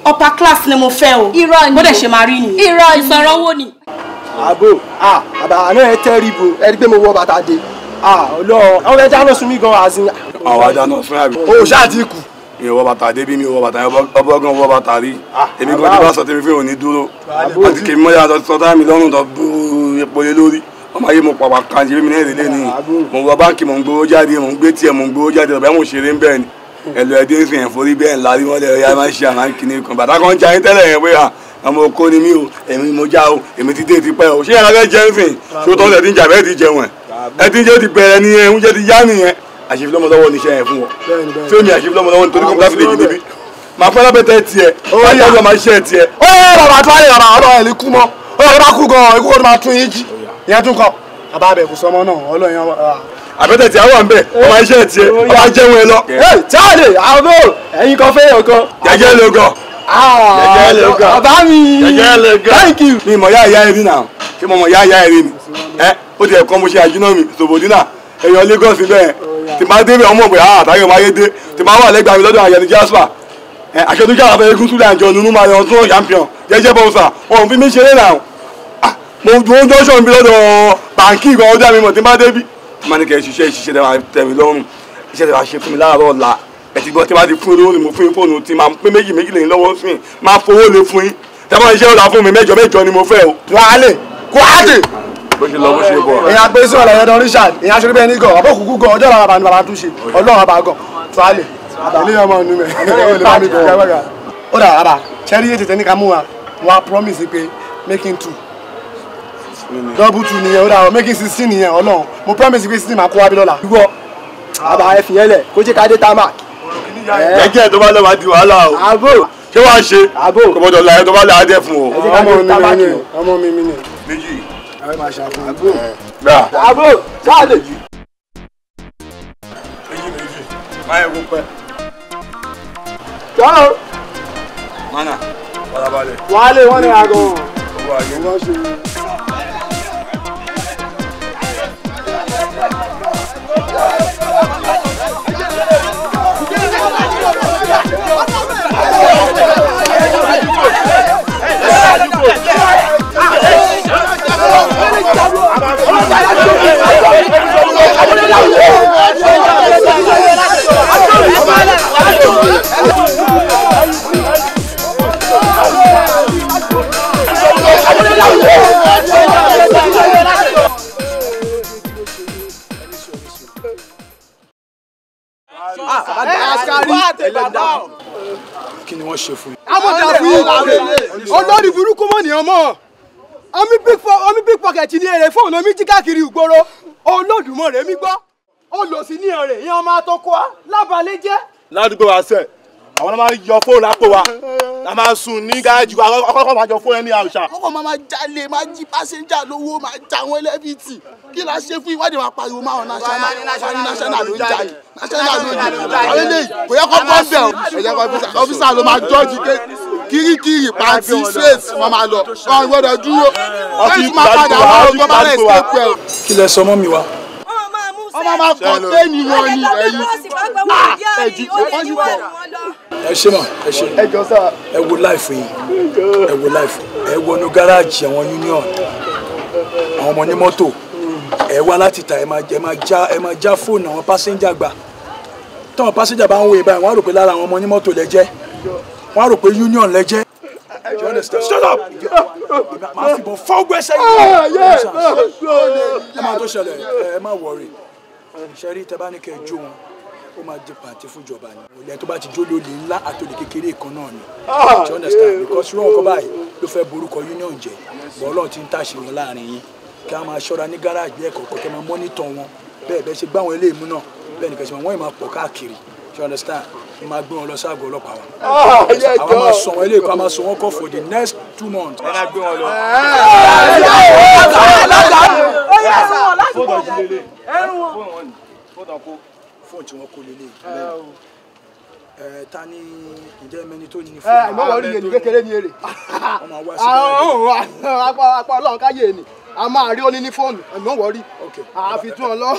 upper class ni mo fẹ́ o bó dẹ̀ ṣe máa rí nìyẹn irọ́ ìsọ̀rọ̀ owó ni. àbò àbàánú ẹ tẹ́rìbò ẹ rí pé mo wọ bàtà dé ọlọ́ọ̀ àwọn ẹja náà sún mí gan àzìn. àwọn ajá náà fún àbí. o ṣáà ti kù. mi ò wọ bàtà débi mi ò wọ bàtà ọbọ̀gán wọ bàtà rí èmi kò tí bá sọ tèmi fún òní dúró àti kèmí mọ́yà sọ́tà mi lọ́rùn tó bú epo lé lórí ọmọ ayé mo pàpà kan jẹ́ mi náà lélẹ́ ni mo wọ báńkì mo ń gbowó jáde mo ń gbé tiẹ̀ mo ń gbowó jáde ọ̀bẹ mo ṣeré ń bẹ́ẹ̀ ni ẹ̀lú ẹ̀dín fi hàn forí bẹ́ẹ̀ ńlá rí wọ́n lẹ̀ ya máa ń ṣe àwọn kìnnì kan bàtà kan jẹ́ ayé tẹ́lẹ̀ yẹn pé ọmọ oko ni mí o èmi mo já o èmi ti dé ti pẹ́ o ṣé yàrá fẹ́ jẹ́ ń sìn ṣó tọ́ ẹ̀ ti ń jà bẹ́ẹ̀ ti jẹun ẹ̀ ti ń jẹ́ ti bẹ̀rẹ̀ nìyẹn oúnjẹ ti yá nìyẹn àṣìfilọ́mọlọ́wọ́ níṣẹ́ yẹn fún wọn fíìmù àṣìfilọ́mọlọ́wọ́ nítorí kọ́ńtà fìlẹ̀ yìí níbí máa fẹ́ lábẹ́tẹ̀ tiẹ̀ máa yẹ ọ̀gá máa ṣiṣẹ́ tiẹ̀. ó yẹ bàbá tó wáyé bàbá ọlọ́run ẹ̀ lè kú mọ́ ó yẹ bá kú gan-an ikú kó máa tún yín jí ìyẹn tún kọ́ bàbá abẹ kò sọmọ náà ọlọ́run yẹn. àbẹ́tẹ̀ tí a wà ń bẹ̀ ọ máa ṣiṣẹ́ tiẹ̀ ọ máa jẹun ẹ lọ. tíáàdì àbò ẹ̀yin kan fẹ́ yàn kan. jẹjẹ lè gan. jẹjẹ lè gan. bàbá mi jẹjẹ lè gan. thank you. mi mọ̀ yá ìyá ẹ̀rí náà kí mo mọ̀ yá ìyá ẹ̀rí ni ó ti ẹ̀kọ́ mo ṣe àjùnà mi Sobodina èèyàn Lagos bẹ́ẹ̀ tí máa dé bẹ́ẹ̀ ọmọ ògbé àtàrí ọmọ ayé dé tí máa wà lẹ́gbàá mi lọ́dọ̀ àyẹ̀ni Jasper àṣetúnjà àfẹ́ egun súlẹ̀ àjọ nínú máa yan tún champion jẹ́jẹ́ bọ́nsà wọn fi mí ṣeré náà mo dúró jọ́sọ̀ mi lọ́dọ̀ bàǹkì gan ọdún àmì mọ̀ tí máa dé bí. má ní kẹ́ ẹ ṣiṣẹ́ tẹ̀mí lọ́rùn iṣẹ́ tẹ̀ wá ṣe fún mi láàárọ̀ ọ̀la ẹ ti gbọ́ tí wọ́n ti fún mi lórí mo fún yín fóònù tí máa pé méjì lẹ́yìn lọ́wọ́ sí máa fowó lé fún yín tẹ́ bá iṣẹ́ ọ̀la fún mi mẹ́jọ ni mo fẹ́ o. wàhálẹ̀ kwáàdì. bó ṣe lọ bó ṣe bọ̀. èèyàn gbé sí ọ̀la ẹ̀dọ̀ Richard èèyàn aṣọ bẹ́ẹ̀ ní gan àbọ̀ kúkú gan ọjọ́ làwọn àbànú bàbá tún ṣe ọlọ́run àbá gan tuwálẹ̀ ilé ọmọ ọ̀nù mẹ́ ó dà bàbá ṣẹ́rí ètò tẹ́ ní ká mú wa wọ́n á promise pé making 2 double 2 nìyẹn ó dà ọ making 16 nìyẹn ọlọ́run mo promise pé 16 máa kó wá bí lọ́la. ìwọ bàbá ẹ fìyẹn lẹ kó jẹ́ ká dé tamak. jẹ́jẹ́ tó bá lọ wá di wàhálà o. àbò ṣé wàá ṣe kò gbọdọ̀ la ẹ tó bá lọ adé fún o. ọmọ mi ni méjì. ẹ máa ṣàfihàn. gbà. àbò sáàlè jù. méjì máa yẹ kó pẹ́. tọ́lọ́. mana farabalẹ̀. wàhálẹ̀ wọ́n ní àgọ́. owó àyè. wọ́n ṣe. kí ni wọ́n ṣe fún yín. amọ̀dà fún yín olórí burúkú mọ̀ ní ọmọ omi big pocket ní èrè fóònù omi jí káàkiri ìgboro Olódùmarè mi gbọ́ ó lọ sí ní ọ̀rẹ́ ìyẹn ọmọ àtọkọ wa lábàlẹ̀ jẹ́. ládùúgbò wa sẹ àwọn máa ń yọ fóònù lápò wa a máa sùn ní gáàjì àkọ́kọ́ máa jọ fún ẹni àwùṣà. ọkọ̀ máa jalè máa jí pásẹ́njà lówó máa já wọn lẹ́bìtì kí la ṣe fún ìwádìí máa pariwo máa national ló ń jalè national ló ń jalè àwọn eléyìí kò yẹ kó bọ́ bẹ̀ ọ́ ẹ̀jẹ̀ kó ọ́fíìsà ló máa jọ́ọ̀jì kirikiri pàǹtí straight wọn máa lọ wọn gbọ́dọ̀ dúró wọn máa padà wọn ò gbọ́ bá rẹ̀ ṣe pẹ́. kí lẹ sọ mọ́ mi wá. ọmọ máa kọ́ téèní wọn ni ẹ̀yìn ẹ̀jú wọ́n sì pọ̀. ẹ ṣe mà ẹ ṣe ẹ wo láìfù yìí ẹ wo láìfù ẹ wọnú gáràjì àwọn union àwọn ọmọ ní mọ́tò ẹ wá láti ta ẹ máa já fóònù àwọn pásẹ́njà gbà táwọn pásẹ́njà bá ń wo ìbáyìí wọ́n á rò pé lára àwọn ọmọ ní mọ́tò lẹ́jẹ́ wọ́n á rò pé union lẹ́jẹ́. You understand? Shut up! máa fìbọn fọ́gbọ́ ẹsẹ̀ yìí. ẹ máa tó ṣẹlẹ̀ ẹ má wọrí ṣẹ́rí tẹ́ bá ní kẹ́ ẹ jó wọn ó máa di pàǹtí fún ìjọba ni olè tó bá ti jó lólè ńlá àtòlè kékeré kan náà ni. You understand? Because irú ọkọ báyìí ló fẹ́ borúkọ union jẹ bọ́ọ̀lọ́ ti ń tàṣe wọn láàrin yín kí a máa ṣọ́ra ní gáràjì ẹ̀kọ́ kẹ́ máa mọ́nítọ̀ wọn bẹ́ẹ̀ bẹ́ẹ̀ ṣe gbá wọn eléyìí mú náà bẹ́ẹ̀ nìkan ṣe wọ́n yìí máa pọ̀ káàkiri. You understand? Mo máa gbé wọn lọ sáàgọ́ ọlọ́pàá wa. Àwọn máa sọ wọn eléyìí kó a máa sọ wọn kọ́ for the next 2 months. Ẹ máa gbé wọn lọ. Fóònù tí wọ́n kó lélẹ̀. Ta ni ǹjẹ́ mẹ́ni tó ní fóònù? Ẹ mọ̀ wọ́n rí ènì kékeré ní èrè. Apá ọlọ́run káyé ènì. A máa rí oní ní fóònù ẹ̀mọ́ wọ̀rí àfi tún ọ lọ.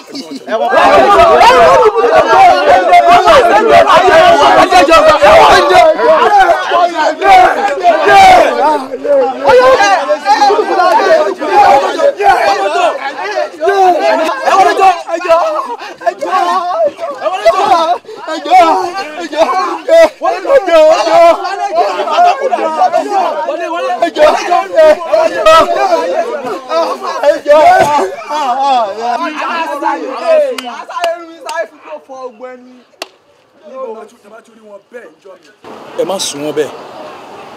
Ẹ má sùn wọn bẹ́ẹ̀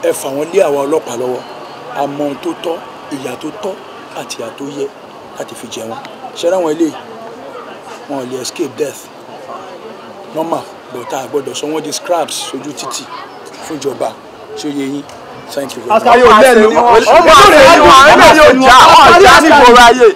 ẹ fà wọn lé àwa ọlọ́pàá lọ́wọ́ àmọ́ ohun tó tọ́ ìyà tó tọ́ àti ìyà tó yẹ láti fi jẹ wọn ṣẹlẹ àwọn eléyìí wọn ò lè escape death normal but a gbọ́dọ̀ sọ wọn di scraps sójú títì fún ìjọba tí ó yẹ yín. Thank you very much. Àṣàyò lẹ́nu ọmọ rẹ̀ ni wọ́n ẹ̀mẹ́ yóò jà ọ̀jà ní ìgboro ayé.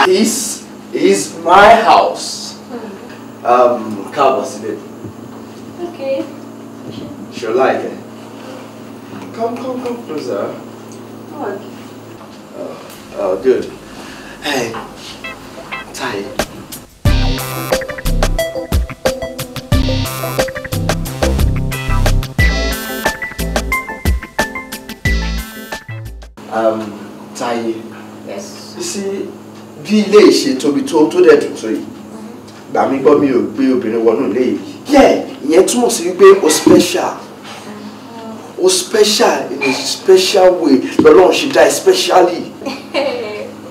This is my house. Káàbọ̀ sílé. Okay. Sure like it. Come closer. Oh, good. Hey, Tai. Tai. Yes. You see, bí ilé ìṣe tóbi tó dẹ̀ dùn tó yìí. Gbà mí gbọ́ mi ò gbé obìnrin wọnú ilé yìí. Yeah, ìyẹn túmọ̀ sí wípé o special. O special in a special way. Lọ́lọ́run ṣe dá especially.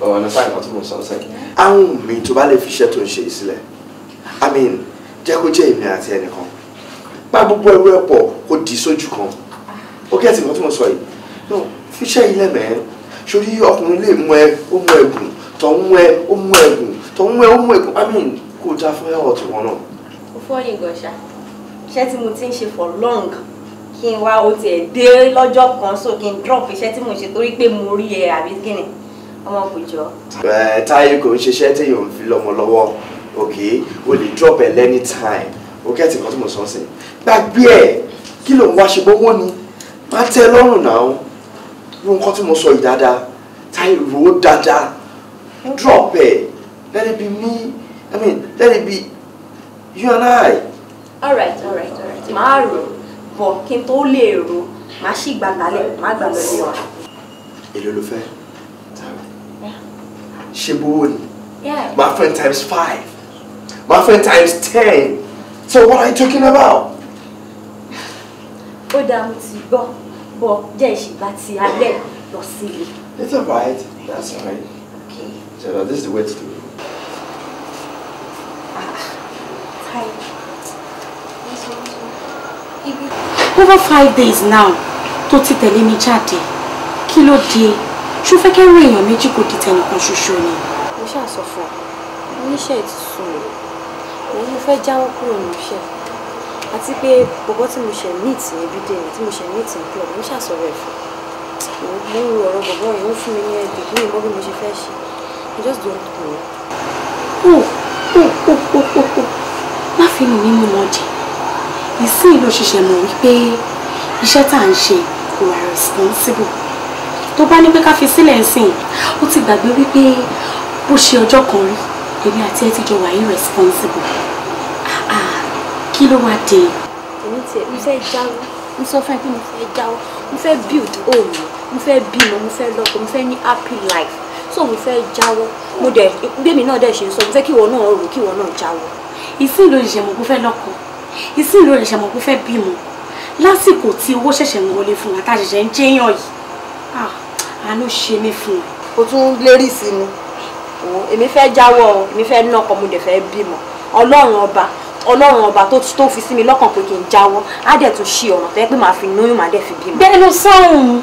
Ọ̀nà sáà nǹkan tí mo sọ sẹ́yìn. Àwọn mi tó bá lè fi iṣẹ́ tó ń ṣe yìí sílẹ̀. I mean, jẹ́ kó jẹ́ èmi àti ẹnìkan. Pa gbogbo ẹrú ẹ̀ pọ̀ kó di sójú kan. Ó kẹ́ ẹ̀ tí nǹkan tí mo sọ yìí. No, fi iṣẹ́ yìí lẹ́mẹ̀ẹ́. Sórí ọkùnrin lè mú ẹ, ó mú ẹ̀gùn. Tọ́ mú ẹ, ó mú ẹ̀gùn. Tọ́ mú ẹ, ó mú ẹ̀gùn. I mean, kó dá fún ẹ̀ ọ̀tún wọn náà. Ó fọ́ ní gọ̀ṣà. Iṣẹ́ tí mo ti ń ṣe for long. Kí n wá o tiẹ̀ dé lọ́jọ́ kan so kí n drop iṣẹ́ tí mo ṣe torí pé mo rí ẹ àbí kíni ọmọ kò jọ. Táyé kò ń ṣiṣẹ́ tí yóò fi lọ́mọ lọ́wọ́ okay o lè drop ẹ anytime o kẹ́tì kan tí mo sọ sí gbàgbé ẹ̀ kí ló ń wá ṣe gbogbo ni má tẹ́ lọ́rùn náà ló ń kọ́ tí mo sọ yìí dáadáa Táyé rò ó dáadáa drop ẹ let it be me I mean let it be you and I. Alright. Màá rò bọ̀ kí n tó lè rò màá sì gbàgbálẹ̀ màá gbà lọ́lé wa. Èló ló fẹ́? Ṣé bówó ni? My friend times 5. My friend times 10. So what are you talking about? Ó dáa mo ti gbọ́ bọ̀ jẹ́ ìṣìgbà tí alẹ́ lọ sílé. It's alright. That's alright. Okay. So this is the way to do it. Over 5 days now tó ti tẹ̀lé mi jáde. Kí ló dé? Ṣó fẹ́ kẹ́rù èèyàn méjì kò di tẹnìkan ṣoṣo ni? Mo ṣàṣọ fún ọ, oníṣẹ́ ti sùn mí. Òun mo fẹ́ jáwọ́ kúrò ní iṣẹ́. Àti pé bọ̀bọ́ tí mo ṣe meet every day tí mo ṣe meet in club, mo ṣàṣọ̀rọ̀ ẹ̀fọ́. Mo ń ro ọ̀rọ̀ bọ̀bọ́ yẹn, ó fún mi ní ẹ̀dẹ̀ ní ìmọ̀ bí mo ṣe fẹ́ ṣe. I just don't know. Má fi inú mi mú wọn jẹ. Ìsìn ló ṣiṣẹ́ mọ̀ wípé iṣẹ́ tá à ń ṣe kò wà responsible. Tó bá ní pé ká fi sílẹ̀ ńsìn, ó ti gbàgbé wípé bó ṣe ọjọ́ kan rí, èmi àti ẹ ti jọ wà irresponsible. Kí ló wá dé? Èmi tiẹ̀ mo fẹ́ jáwọ́, mo sọ fún ẹ pé mo fẹ́ jáwọ́, mo fẹ́ build home, mo fẹ́ bímọ, mo fẹ́ lọ́kọ, mo fẹ́ ní happy life. So mo fẹ́ jáwọ́, mo dẹ̀ gbémi náà dẹ̀ ṣe sọ, mo fẹ́ kí ìwọ náà rò kí ìwọ náà jáwọ́. Ìsìn ló ṣẹ̀ṣẹ̀ mọ̀ kó fẹ́ lọ́kọ. Ìsìn ló ṣẹ̀ṣẹ̀ mọ̀ kó fẹ́ bímọ. Lásìkò tí owó ṣẹ̀ṣẹ̀ ń wọlé fún wa tá a ṣẹ̀ṣẹ̀ ń jẹ́yàn yìí. Àánú ṣe mí fún ẹ. O tún lérí sí mi. Èmi fẹ́ jáwọ́, èmi fẹ́ nọ́kọ, mo dẹ̀ fẹ́ bímọ. Ọlọ́run ọba tó fi sí mi lọ́kàn pé kí n jáwọ́, á dẹ̀ tún ṣe ọ̀nà tó yẹ pé màá fi lóyún màá dẹ̀ fi bímọ. Bẹ́ẹ̀ ló sọ̀hún.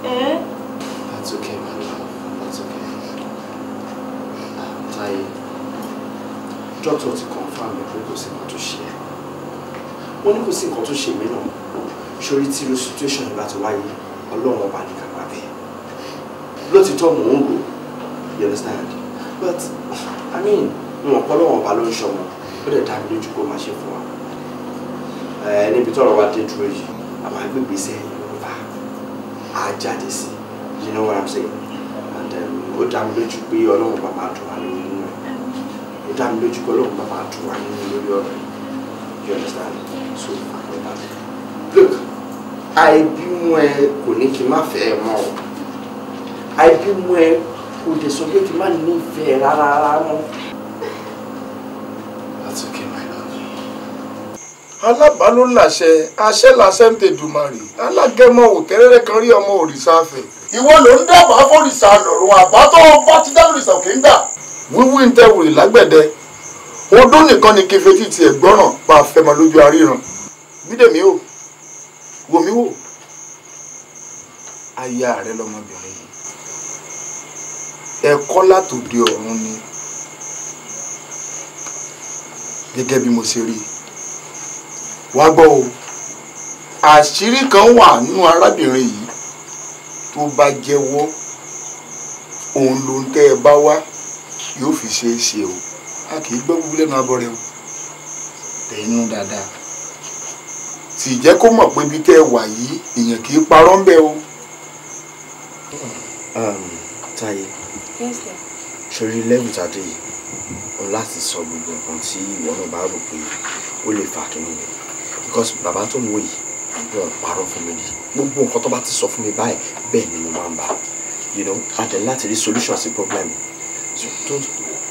That's okay, my love. That's okay. Táyé, doctor ti confirm mi pé kò sí nǹkan tó ṣe ẹ́. Wọ́n ní kò sí nǹkan tó ṣe mí náà. Ṣorí tí irú situation yìí bá ti wáyé, Ọlọ́run ọba ní kápá bẹ́ẹ̀. Lótìtọ́ mò ń rò, you understand? But, I mean, wọn kọ́ Ọlọ́run ọba ló ń ṣọmọ, ó dẹ̀ dá mi lójú kó máa ṣe fún wa. Níbi tọ́rọ̀ wa dé dúró yìí, àwọn agbègbè sẹ́yìn Yorùbá á jáde sí. You know what I'm saying? And ó dá mi lójú pé Ọlọ́run ọba máa dùn wá nínú ẹ̀. Ó dá mi lójú pé Ọlọ́run ọba máa dùn wá nínú lórí ọ̀rọ̀ yìí. You understand? So, look, àìbímọ ẹ kò ní kí n má fẹ́ ẹ mọ́ o. Àìbímọ ẹ kò dé sọ pé kí n má nífẹ̀ẹ́ rárá mọ́. That's okay, my love. Alábàálò làṣẹ, àṣẹ làṣẹ ń tèdùmarè, alágẹmọ òtẹ́rẹ́rẹ́ kan rí ọmọ òrìṣà fẹ̀. Ìwọ ló ń dábàá fòrìṣà lọ́rùn àbá tó bá ti dá òrìṣà òkè ń gbà. Wíwí ń tẹ̀wòrì lágbẹ̀dẹ, odó nìkan ni kẹfẹ́tì tiẹ̀ gbọ́ràn bá a fẹ́ mọ lójú aríran. Bídèmí o, wò mí wò. Aya rẹ lọmọbìnrin yìí. Ẹ̀kọ́ látòde ọ̀run ni. Gẹ́gẹ́ bí mo ṣe rí i. Wá gbọ́ o, àṣírí kan wà nínú arábìnrin yìí tó bá jẹ́wọ́ òun ló ń tẹ́ ẹ bá wá yóò fi ṣe é ṣe o. A kì í gbọ́ gbogbo lẹ́nu abọ́ rẹ o. Tẹ̀yìn dáadáa. Sì jẹ́ kó mọ̀ pé ibi tẹ́ ẹ wà yìí èèyàn kì í parọ́ ń bẹ̀ o. Táyé, ṣorí lẹ́bù tàdé yìí, o láti sọ gbogbo nǹkan tí ìwọ náà bá rò pé ó lè fa kínní ni. Because bàbá tó ń wò yìí, wọn parọ́ fún mi rí. Gbogbo nǹkan tó bá ti sọ fún mi báyìí, bẹ́ẹ̀ ni mo máa ń bá. You know, a dẹ̀ láti rí solution sí problem. So don't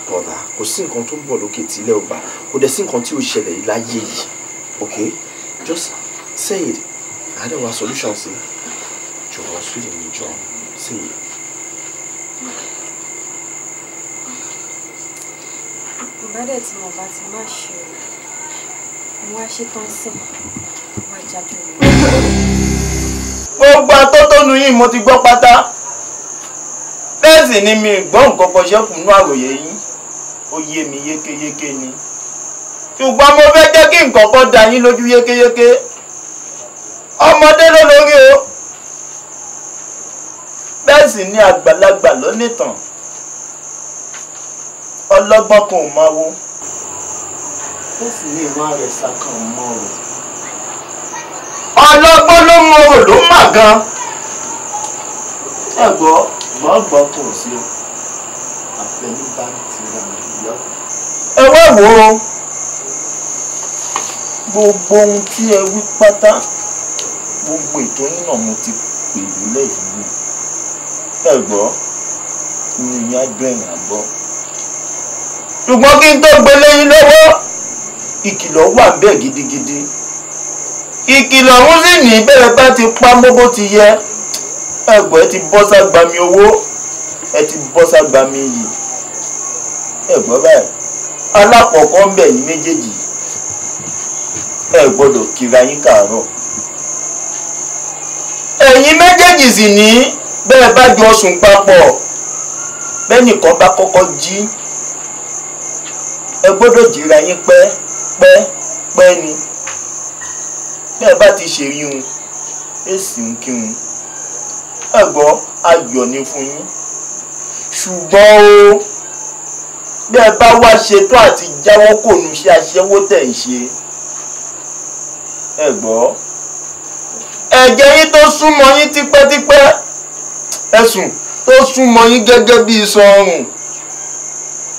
bother. Kò sí nǹkan tó ń bọ̀ lókè tí ilẹ̀ ò gbà. Kò dẹ̀ sí nǹkan tí ó ṣẹlẹ̀ yìí láyé yìí. Okay? Just say it. A dẹ̀ wá solution sí. Jọ̀wọ́ sweetie mi jọ. Say it. Ìbádẹ́ tí mo bá ti má ṣe o, mo wá ṣe tán sí, wá jáde rẹ̀. Gbogbo atótónu yìí mo ti gbọ́ pátá. Bẹ́ẹ̀ sì ni mi gbọ́ nǹkan kan ṣẹ́kù nínú àròyé yín. Ó yé mi yékéyéké ni. Ṣùgbọ́n mo fẹ́ jẹ́ kí nǹkan kan dá yín lójú yékéyéké. Ọmọdé ló lórí o. Bẹ́ẹ̀ sì ni àgbàlagbà ló nìtàn. Ọlọ́gbọ́n kan ò máa wo. ó sì ní ìwọ̀n rẹ̀ sákàn mọ́rọ̀. ọlọ́gbọ́n ló mọ̀rọ̀ ló mà gan. ẹ gbọ́ gbọ́ kò sí o àfẹnú bá ti ra ìyá. ẹ wá wò ó gbogbo ohun tí ẹ wí pátá gbogbo ètò yín náà mo ti pèlú lẹ́yìn mi. ẹ gbọ́ ní ìyá dùn ẹ̀yìn àgbọ̀. ṣùgbọ́n kí n tó gbélé yín lọ́wọ́ ìkìlọ̀ wà bẹ́ẹ̀ gidigidi. ìkìlọ̀ ọ̀hún sì ní bẹ́ẹ̀ bá ti pa mọ́ bó ti yẹ. ẹgbẹ́ ti bọ́ ságbami owó ẹ ti bọ́ ságbami iyì. ẹgbẹ́ báyìí alákọ̀ọ́kọ́ ń bẹ̀ yín méjèèjì ẹ gbọ́dọ̀ kíra yín kàárọ̀. ẹ̀yin méjèèjì sì ní bẹ́ẹ̀ bá jọ sùn papọ̀ bẹ́nìkan bá kọ́kọ́ jí ẹ gbọ́dọ̀ jíra yín pẹ́ ni bẹ́ẹ̀ bá ti ṣe yún èsì ń kírun ẹ gbọ́ ayọ̀ ní fún yín ṣùgbọ́n o bẹ́ẹ̀ bá wá ṣetán àti jáwọ́ kò nu ṣe aṣẹ́wó tẹ̀ ń ṣe ẹ gbọ́ ẹ̀jẹ̀ yín tó súnmọ́ yín tipẹ́tipẹ́ ẹ̀sùn tó súnmọ́ yín gẹ́gẹ́ bí sọrùn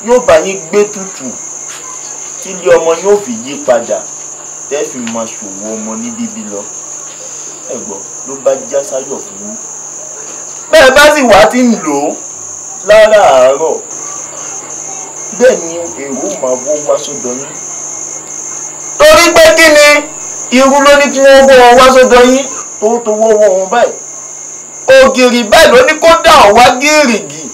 yóò bá yín gbé tutù tí ilé ọmọ yóò fi yí padà tẹ́ fi máa ṣòwò ọmọ ní bíbí lọ ẹ gbọ́ ló bá já sáyọ̀ fún yín bẹ́ẹ̀ bá sì wá tí ń lò ó láràárọ̀ bẹ́ẹ̀ ni èrò máa wọ́ wá sọ́dọ̀ yín torí pé kí ni irú ló ní kí wọ́n wọ́ wọn wá sọ́dọ̀ yín tó wọ́ wọn báyìí ògìrì báyìí ló ní kó dà ọ́ wá gírìgì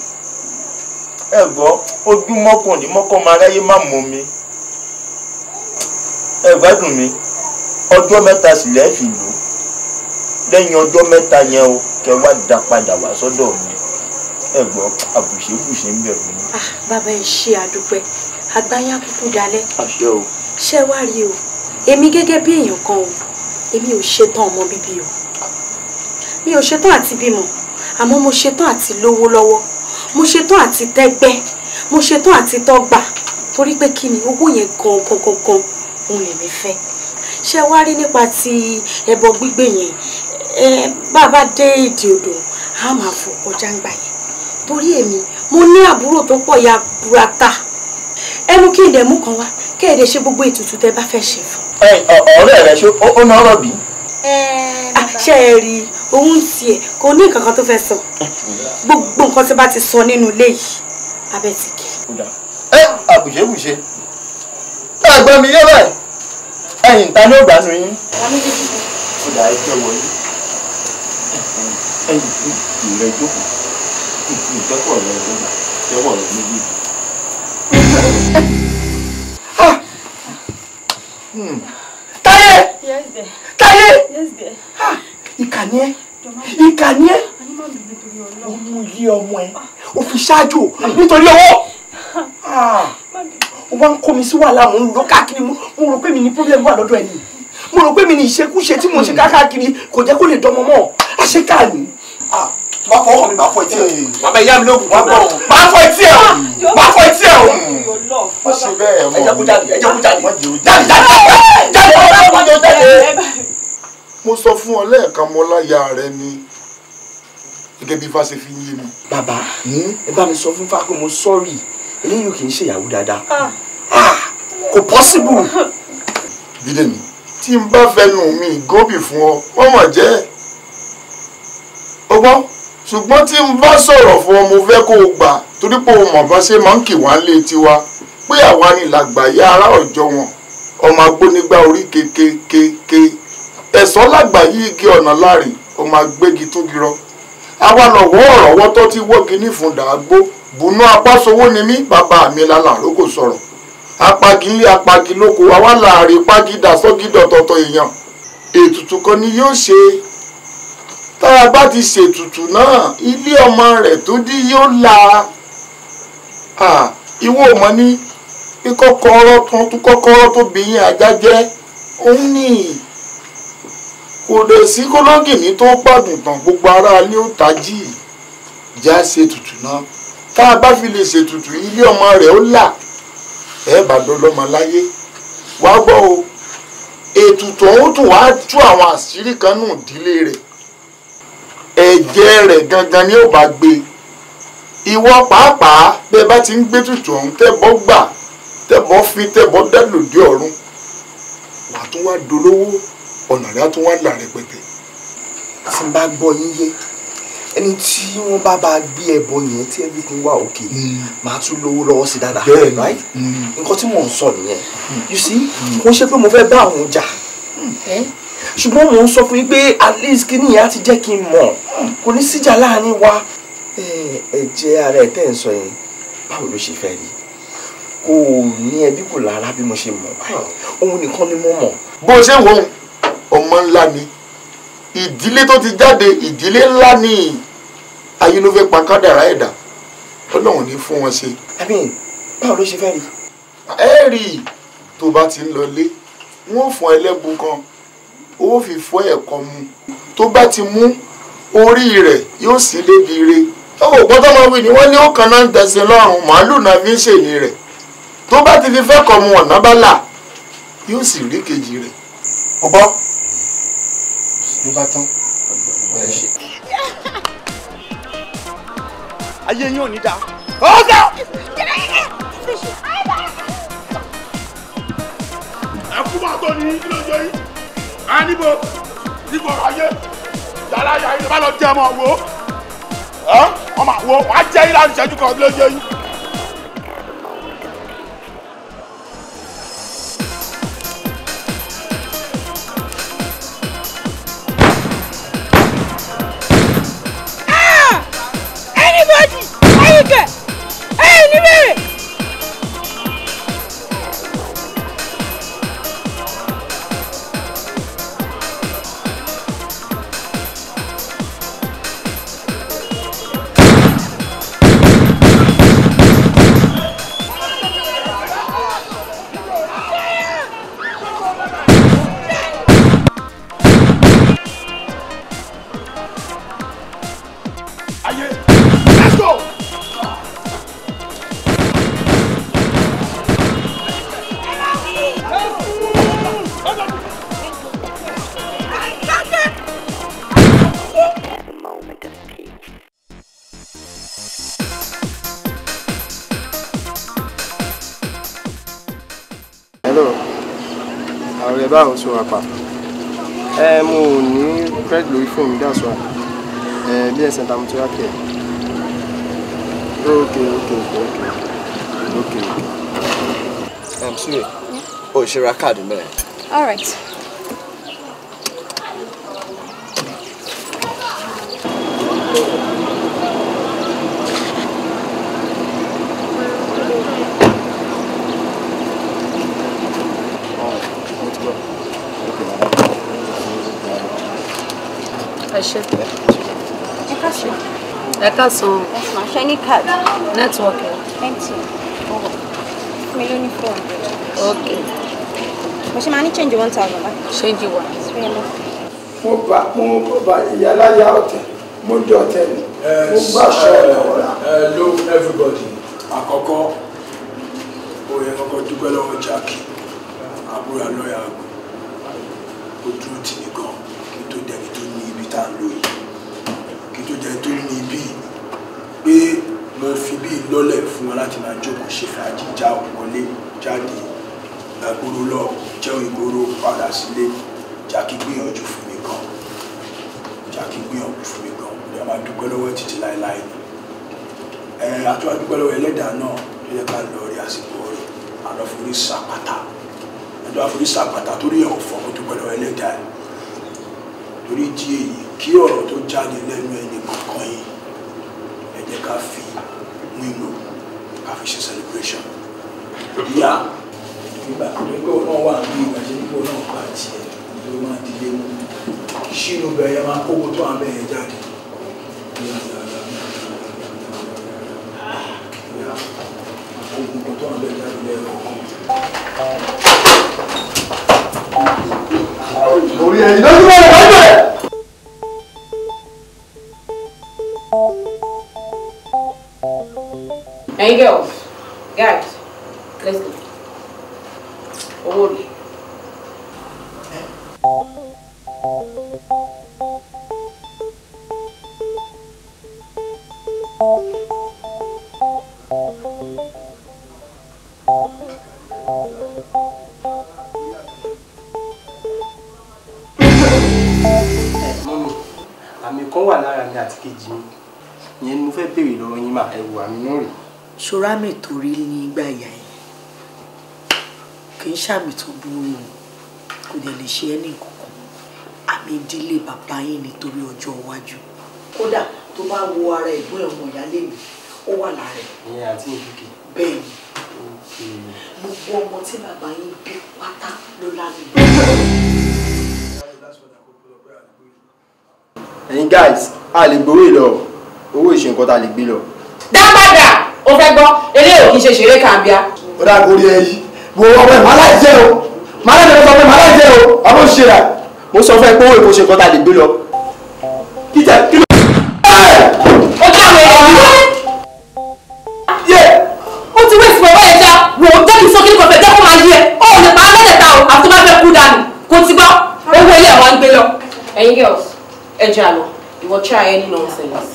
ẹ gbọ́ ojú mọ́kànlí mọ́kàn máa ráyé má mú mi ẹ gbádùn mi ọjọ́ mẹ́ta sì lẹ́ẹ̀ fi lò lẹ́yìn ọjọ́ mẹ́ta yẹn o kẹ wá dá padà wá sọ́dọ̀ mi ẹ gbọ́ àbùṣebùṣe ń bẹ̀ fún mi. bàbá ẹ ṣe àdúpẹ́ àgbáyé kúkú dalẹ̀. àṣẹ o. ṣé wàá rí o èmi gẹ́gẹ́ bí èèyàn kan o èmi ò ṣetán ọmọ bíbí o mi ò ṣetán àti bímọ àmọ́ mo ṣetán àti lówó lọ́wọ́ mo ṣetán àti tẹ́gbẹ́ mo ṣetán àti tọ́gbà torí pé kí ni owó yẹn gan òun lèmi fẹ́. ṣé wàá rí nípa ti ẹbọ gbígbé yẹn bàbá dé ìdí odò a máa fò kọjá ń gbà yẹn torí èmi mo ní àbúrò tó pọ̀ ya burata ẹnu kí n dẹ̀ mú kan wá kéde ṣe gbogbo ètùtù tẹ́ bá fẹ́ ṣe fún. ọ̀rẹ́ rẹ ṣe ó ná ọ̀rọ̀ bí. ṣé ẹ rí òun tiẹ̀ kò ní nǹkan kan tó fẹ́ sọ gbogbo nǹkan tí bá ti sọ nínú ilé yìí abẹ́ ti kí. àbùṣebùṣe ẹ̀gbọ́n mi yé báyìí ẹ̀yìn ta ló gbà nù yín. ó dà ẹ jẹ́ wọlé ẹ̀yìn tí ìrẹ́ jókòó ìkẹ́kọ̀ọ́ rẹ̀ ló gbà jẹ́wọ́ rẹ̀ méjì. Táyé! Yes, dear. Táyé! Yes, dear. Ìkànnì ẹ ìkànnì ẹ ó mú ilé ọmọ ẹ ó fi ṣáájú nítorí owó ó wá ń kó mi sí wàhálà mò ń lọ káàkiri mo rò pé mi ní problem wà lọ́dọ̀ ẹ ni mo rò pé mi ní ìṣekúṣe tí mo ṣe káàkiri kò jẹ́ kó lè dánmọ́ mọ́ àṣekáàní. Má fọ ọkọ mi, má fọ etí ẹ. Bàbá ìyá mi lóògùn wá bọ̀. Má fọ etí ẹ o. Má fọ etí ẹ o. Ó ṣe bẹ́ẹ̀ mọ́. Ẹ jẹ́ kó jáde, ẹ jẹ́ kó jáde. Jáde. Mo sọ fún ọ lẹ́ẹ̀kan mo láya rẹ ni gẹ́gẹ́ bí fáṣe fi ń yé mi. Bàbá ẹ bá mi sọ fún Fákó mo sọ́ọ̀rì eléyìí kì í ṣe ìyàwó dáadáa. Kò possible. Bídèmí tí n bá fẹnu mi gómì fún ọ wọ́n mọ̀ jẹ́ ọgbọ́n ṣùgbọ́n tí n bá sọ̀rọ̀ fún ọ mo fẹ́ kó o gbà torí pé o mọ̀ bá ṣe máa ń kì wá lé tiwa pé àwa ni làgbàyé ará ọ̀jọ́ wọn ọmọ agbónígbá orí kékékéké ẹ̀sọ́ làgbàyé igi ọ̀nà láàrin ọmọ agbégi tó girọ àwa lọ̀wọ́ ọ̀rọ̀ wọ́tọ́ tí wọ́gi nífun dàgbó bùnú apásowó ni mí bàbá mi lálàró kò sọ̀rọ̀ apagi ilé apagi lóko àwa láàrin pagídà sọ́gídọ̀ tọ̀tọ̀ èèyàn ètùtù kan ni yóò ṣe tá a bá ti ṣètùtù náà ilé ọmọ rẹ̀ tó dí yóò la ìwọ ọmọ ní bí kọ́kọ́rọ́ tó bí yín ajá jẹ́ òun ní kò lè sí kólógìní tó pàdùn tán gbogbo ara ilé ó tají já ṣètùtù náà tá a bá fi lè ṣètùtù ilé ọmọ rẹ̀ ó là ẹ bá dọlọ́mọ láyé wá gbọ́ o ètùtù ọ̀hún tún wá tú àwọn àṣírí kan nù ìdílé rẹ̀ ẹ̀jẹ̀ rẹ̀ gangan ni ó bá gbé ìwọ pàápàá bẹ́ẹ̀ bá ti ń gbé tutù ọ̀hún tẹ́bọ̀ gbà tẹ́bọ̀ fi tẹ́bọ̀ dálòdì ọ̀run wà tún wá dolówó ọ̀nà rẹ̀ á tún wá là rẹpẹtẹ. tí n bá gbọ́ yín yé ẹni tí wọ́n bá gbé ẹbọ yẹn tí everything wà òkè máa tún lówó lọ́wọ́ sí dáadáa right nǹkan tí mò ń sọ nìyẹn you see mo ṣe pé mo fẹ́ bá àwọn jà ṣùgbọ́n mò ń sọ fún yín pé at least kí nìyẹn á ti jẹ́ kí n mọ̀ kò ní síjà láàrin wa ẹ̀jẹ̀ ara ẹ̀ tẹ́ ń sọ yẹn báwo ló ṣe fẹ́ rí kò ní ẹbí kò lára bí mo ṣe mọ̀ báyìí òun nìkan ni mo mọ̀. bó o ṣe wò ó ọmọ ńlá ni ìdílé tó ti jáde ìdílé ńlá ni ayé ló fẹ́ pa kádàrá ẹ̀dá ọlọ́run ní fún wọn ṣe. báwo ló ṣe fẹ́ rí. ẹ rí i tó bá ti ń lọlé wọn ò fún ẹlẹ́bùn kan ó fi fọ́ ẹ̀kọ́ mu tó bá ti mú orí rẹ̀ yóò sì débi ire ọwọ́ gbọ́dọ̀ máa wí ni wọ́n ní ó kan náà ń tẹ̀sí lọ́rùn màálù náà fi ń ṣèlè rẹ̀ tó bá ti fi fẹ́ kọ́ mu ọ̀nà bá là yóò sì rí kejì rẹ̀ ọgbọ́ ló bá tán. ayé yín ò ní dáa. ọ̀gá. ẹ kú máa tó ní kí ló jẹ yín a níbo ayé yàrá yàrá bá lọ jẹ ọmọ wo ọmọ wo wàá jẹ yín láti ṣẹ́jú kan kí ló jẹ yín. báwo ṣe wà pa mo ò ní credit lórí fóònù mi that's why bs center mo ti wá kẹ okay Sule o ṣe ra káàdì mẹ́rin. All right. Ẹ káàsán. Ṣé ní card? Network. Empty. Mi ló ní phone. Okay. Mo ṣe máa ní change 1,000 bá. Change wa. Mo bá ìyáláyà ọ̀tẹ̀, mo jọ ọ̀tẹ̀ ni, mo bá aṣọ ọ̀tọ̀ rà. Hello everybody. Àkọ́kọ́, ó yẹ kọ́kọ́ dúpẹ́ lọ́wọ́ Jackie, àbúrò lọ́ọ̀yà àgbò. Ó dúró tì mí gan kí tó dẹni tó ní ibi tá à ń lò yìí. Kí tó jẹ́ tó ní ibi pé mo fi bí lọ́lẹ̀ fún wa láti máa jókòó ṣe fàájì já wọlé jáde ìgbàgbóró lọ jẹ́ ìgboro padà sílé Jackie gbìyànjú fún mi gan Jackie gbìyànjú fún mi gan mo máa dúpẹ́ lọ́wọ́ títí láéláé ni àtúwà dúpẹ́ lọ́wọ́ ẹlẹ́dàá náà tó yẹ ká lọ rí àsìkò rẹ̀ àlọ́ forí sàpàtà ẹjọ́ àforí sàpàtà torí ẹ̀ ọ̀fọ̀ mo dúpẹ́ lọ́wọ́ ẹlẹ́dàá ẹ̀ torí jí èyí kí ọ̀rọ̀ tó jáde lẹ́nu ẹni kankan yìí ẹ jẹ́ ká fi wíńgò ká fi ṣe celebration ìyá nígbà tó náà wà ní ìgbàjẹ́ nígbà náà pa tiẹ̀ tó máa dilé mú ṣínú bẹ̀rẹ̀ máa kókó tó àbẹ̀ ẹ̀ jáde kókó tó àbẹ̀ jáde lẹ́ẹ̀kọ̀ọ̀kan. Orí ẹ̀yìn lọ́dún wọ́n wọ́n bẹ̀. Hey girls, guys, let's go. Owó rẹ̀. Àmì kan wà lára mi àti kejì mi. Ìyẹn ni mo fẹ́ béèrè lọ́wọ́ yín mà ẹ wò àmì náà rè. Ṣọ́ra mi torí nígbà ìyá yẹn. Kì í ṣàmì tó burú kò dẹ̀ lè ṣe ẹ́ ní nǹkan. Àmì ìdílé bàbá yín nítorí ọjọ́ iwájú. Kódà tó bá wo ara ẹ̀gbọ́n ọmọ ìyálé mi, ó wà lára ẹ̀. Ìyẹn àti ìdíkè. Bẹ́ẹ̀ni. Gbogbo ọmọ tí bàbá yín bí pátá ló lámì. Ẹ̀yin guys, a lè gbowó ìlọ owó ìṣe nǹkan tá a lè gbé lọ. Dá padà! O fẹ́ gbọ́, eléyìí ò kí n ṣe ṣeré kàmbíà. Ó dà kó rí ẹ yìí. Wo ọmọ ẹ̀ máa láì jẹ́ o. Máa láì jẹ́ o, máa láì jẹ́ o. Ọmọ ṣe rà. Mo sọ fún ẹ pé owó ìkó ṣe nǹkan tá a lè gbé lọ. Kíjẹ kí ló. Ó jẹ́ àwọn èèyàn. Ó ti wé ìsìnkú ọwọ́ ẹ̀ já. Wò ó jẹ́ kí sókè ní kọfẹ́ jẹ́ kó máa yí ẹ. Ó lè pa á mẹ́tẹ̀ẹ̀ta o, àfi tó bá fẹ́ kú dànù. Kò ti gbọ́, owó ilé ẹ̀ wá ń gbé lọ. Ẹ̀yin girls, ẹ jẹ́ àlọ́. Ìwọ try any nonsense.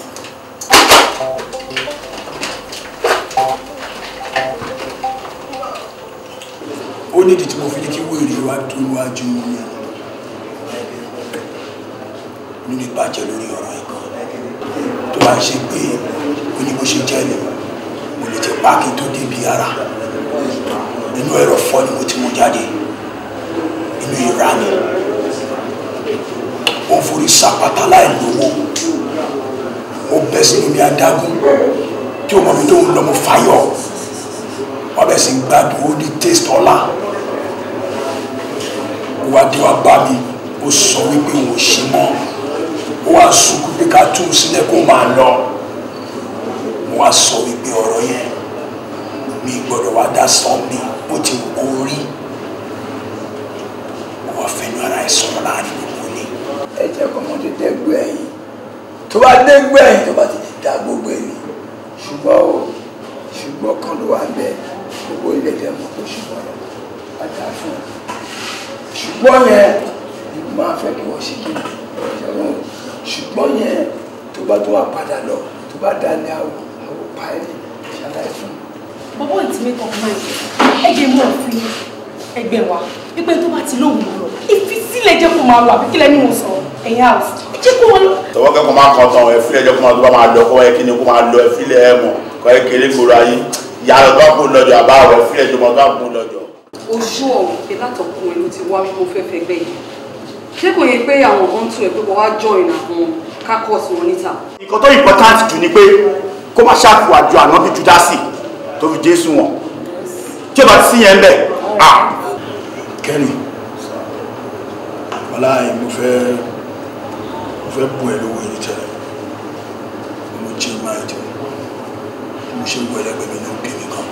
Ó nídìí tí mo fi ní kí wèrè wá dúró wájú mi nínú ìbàjẹ́ lórí ọ̀rọ̀ ẹ̀kọ́ tó bá ń ṣe pé ó ní bó ṣe jẹ́ ni mo lè ti páàkì tó débi ara nínú ẹ̀rọ fọ́ ni mo ti mú jáde inú ìra ni ó ń forí sàpàtà láì lówó ó bẹ́ sínú ní adágún tí ó mọ̀ mi tó ń lọ mo fáyọ̀ wọ́n bẹ̀ sí gbádùn ó ní taste ọ̀la ó wá dé wá bá mi ó sọ wípé òun ò ṣe mọ́ ó wá sunkún pé ká tún sílẹ̀ kó máa lọ mo wá sọ wípé ọ̀rọ̀ yẹn mi gbọ́dọ̀ wá dá sọ mi bó ti wù kó rí kó wá fẹnu ara ẹ̀ sọ̀rọ̀ láàrin gbogbo ní. ẹ jẹ́ kó ọmọdé dẹ́gbẹ́ ẹ̀yìn tó bá dẹ́gbẹ́ ẹ̀yìn tó bá ti lè dá gbogbo ẹ̀yìn ṣùgbọ́n kan ló wà ń bẹ gbogbo ilé tẹ̀ mọ́ tó ṣùgbọ́n lọ àdá fún un ṣùgbọ́n yẹn ni mo máa fẹ́ kí wọ́n ṣe kí ṣẹ́wọ́n ṣùgbọ́n yẹn tó bá tó wà padà lọ tó bá dá ní àwọ̀ pa ẹ́ ní ṣàlàyé fún un. bọ́bọ́ ìtìmí kan máa ń ẹgbẹ́ mọ́ òfin ẹgbẹ́ wa wípé tó bá ti lóhùn lọ ìfisílẹ̀ jẹ́ kó máa lọ àbí kílẹ̀ ní mo sọ ẹ̀yìn house ẹ jẹ́ kó wọn lọ. tọwọ́ kẹ́kọ̀ọ́ máa kàn tán ẹ̀fílẹ̀ jẹ́ kó máa tó bá máa lọ kọ́ ẹ kí ni kó máa lọ ẹ̀fílẹ̀ ẹ̀ mọ̀ kọ́ ẹ kéré gbòòrò ayé ìyá rẹ̀ tó kún lọ́jọ́ àbá rẹ̀ ẹ̀fílẹ̀ jẹ́ mọ́ tó kún lọ́jọ́. ojú ọ̀rọ̀ pé látọ̀kùn ẹ̀ ló ti wá wípé ó fẹ́ fẹ́ gbẹ́ yìí ṣé kò yẹ pé àwọn kan tún ẹ̀ pé kò wá join àwọn kákọ́ọ̀sì wọn níta. nǹkan tó important jù ni pé kó má ṣàfùwàjọ àná bí Júdásì tó fi Jésù wọn tí o bá ti sí yẹn bẹ́ẹ̀. kẹ́ni wàláhì mo fẹ́ bú ẹ lówó yìí tẹ́lẹ̀ mo change mind mo ṣe wọ ẹlẹgbẹ́ mi ló bí mi kan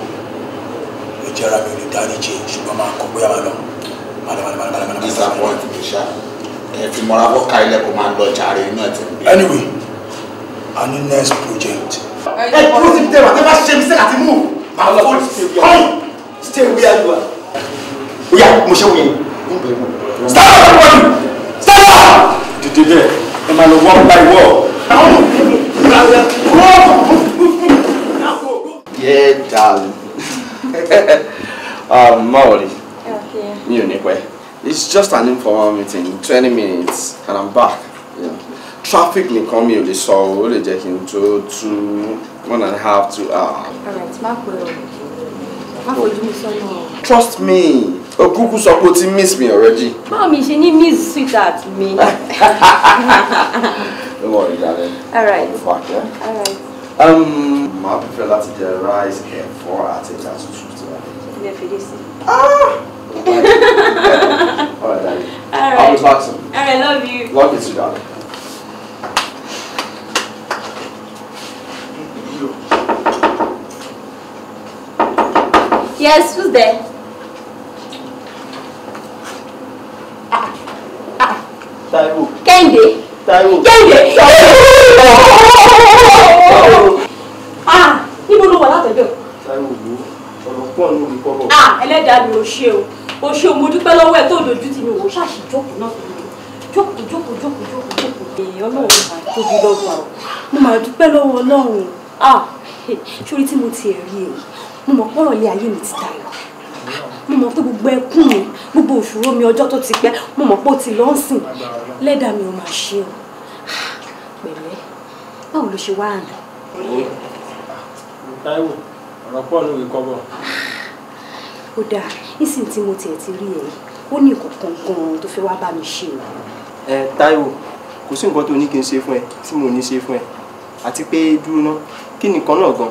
ẹ jẹ́ ara mi ò lè dárí jẹ ṣùgbọ́n máa kọ́ bóyá máa lọ. disappoint mi ṣá ẹ fi mọ́ra wọ́n ká ilẹ̀ kó máa lọ jàre inú ẹ̀ tẹ̀ ń gbé. Anyway, a ní next project. ẹ dúró sí tẹ́wà tẹ́ bá ṣe mistake àti move máa lọ stay where you are. ó yá mo ṣe wòye. stand up everybody stand up. dìde bẹ́ẹ̀ ẹ máa lọ walk by walk. Yeah, darling. Má worry. Mi ò ní pẹ́. It's just an informal meeting, 20 minutes, and I'm back. Yeah. Traffic nìkan mi ò lè sọ ó lè jẹ́ kí n tó 1.5 to 2 hours. Alright, má pẹ́ o. Má fojú mi sọ́nà. Trust me. Okuku sọ pé o ti miss me already. Báwo mi ṣe ní miss sweetheart mi? Don't worry, darling. Alright. Back, yeah? Alright. I prefer láti jẹ rice ẹ̀fọ́ àti ẹja tútù tí wà. Ilé fèdè sí. Alright, darling. Alright. I'll be back soon. Alright, love you. Love you too, darling. Yes, who's there? Taiwo. Kẹ́hìndé. Taiwo. Kẹ́hìndé. Níbo ló wà látọjọ́? Taiwo wo ọ̀rọ̀ pọ̀ lórí pọ́pọ̀. Ẹlẹ́dàá mi ò ṣe o. O ṣe o, mo dúpẹ́ lọ́wọ́ ẹ̀ tó dojú ti mi wò ṣáàṣì jókòó náà tó dojú jókòó. Ọlọ́run máa tóbi lọ́gbà o. Mo máa dúpẹ́ lọ́wọ́ Ọlọ́run. Sórí tí mo ti rí ẹ, mo mọ̀ pọ́rọ̀ ilé ayé mi ti dayọ̀. Mo mọ̀ pé gbogbo ẹkún mi, gbogbo òṣòro mi ọjọ́ tó ti pẹ́, mo mọ̀ pé ó ti lọ́sìn. Lẹ́dàá mi ò máa ṣe o. Pẹ̀lẹ́, báwo ló ṣe wá àná? Táíwò, ọ̀rọ̀ pọ̀ lórí kọ́bọ̀. Ó dáa, nísìnyí tí mo tiẹ̀ ti rí ẹ, ó ní ìkọ̀kan gan-an tó fẹ́ wá bá mi ṣe o. Táíwò, kò sí nǹkan tó ní kí n ṣe fún ẹ tí mo ní ṣe fún ẹ àti pé dúró ná kí nìkan náà gan.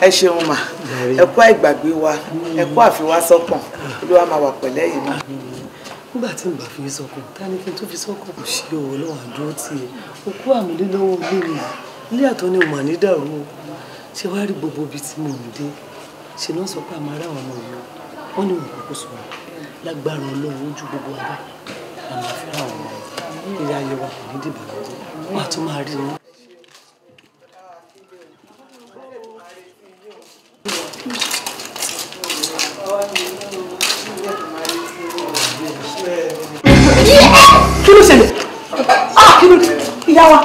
ẹ ṣeun mà ẹ kú àìgbàgbé wa ẹ kú àfiwá sọ́kàn Olúwa máa wà pẹ̀lẹ́ yìí náà. nígbà tí n bá fi sọ́kàn ta ni kí n tó fi sọ́kàn kò ṣe òun lọ́wọ́ àdúró tì í òkú àmúlé lọ́wọ́ ilé mi ilé àtọ́ ni mà ní dàrú o ṣé wàá rí gbogbo ibi tí mo ń dé ṣe náà sọ pé àmọ́ ara àwọn ọmọ yìí wọ́n ní òun kò sọ̀rọ̀ lágbára Ọlọ́run ojú gbogbo àbá àmọ́ àfihàn àwọn ọmọ yìí ilé ayé wa kò ní dìbò lọ́wọ́ wọ́n á tún máa rí wọn. Kí ló ṣẹlẹ̀? Kí ló ìyá wa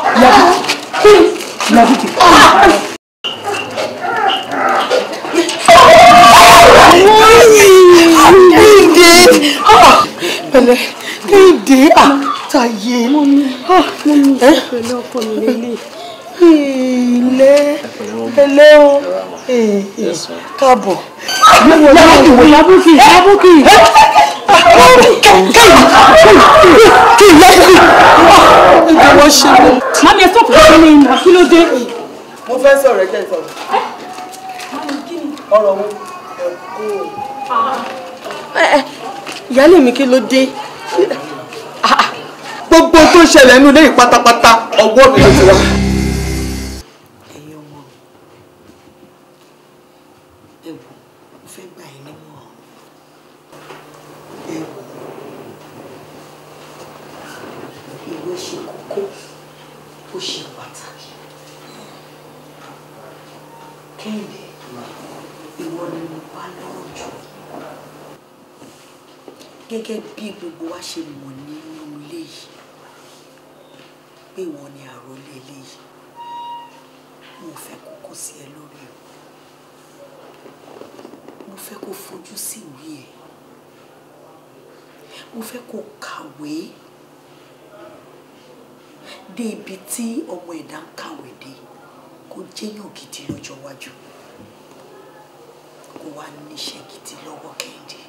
kí ni ìyá Bùkì? Pẹ̀lẹ́ Kéde Táyé Pẹ̀lẹ́ ọkọ mi lélẹ̀. ilé pẹ̀lẹ́ o káàbọ̀. Ìyá Bùkì Mami ẹ sọ́kùn fún mi ìmọ̀ kí ló dé? Mo fẹ́ sọ̀rọ̀ ẹ̀jẹ̀ sọ̀rọ̀. Ọ̀rọ̀ wo? Ìyálé mi kí ló dé? Gbogbo tó ṣẹlẹ̀ nínú ilé yìí pátápátá ọwọ́ mi ló ti wá. Ẹ̀yin ọmọ ẹ wò mo fẹ́ gbà yín nímọ̀ràn. Ẹ wò ìwé ṣe kókó ó ṣe pàtàkì. Kẹ́hìndé ìwọ ni mo bá lọ́rọ̀ jù. Gẹ́gẹ́ bí gbogbo wa ṣe mọ̀ nínú ilé yìí pé ìwọ ni àròlé ilé yìí mo fẹ́ kó kó sí ẹ lórí o. Mo fẹ́ kó fojú sí ìwé ẹ. Mo fẹ́ kó kàwé dé ibi tí ọmọ ẹ̀dá ń kàwé dé kó jẹ́yàn gidi lọ́jọ́ iwájú kó wá níṣẹ́ gidi lọ́wọ́ Kẹ́hìndé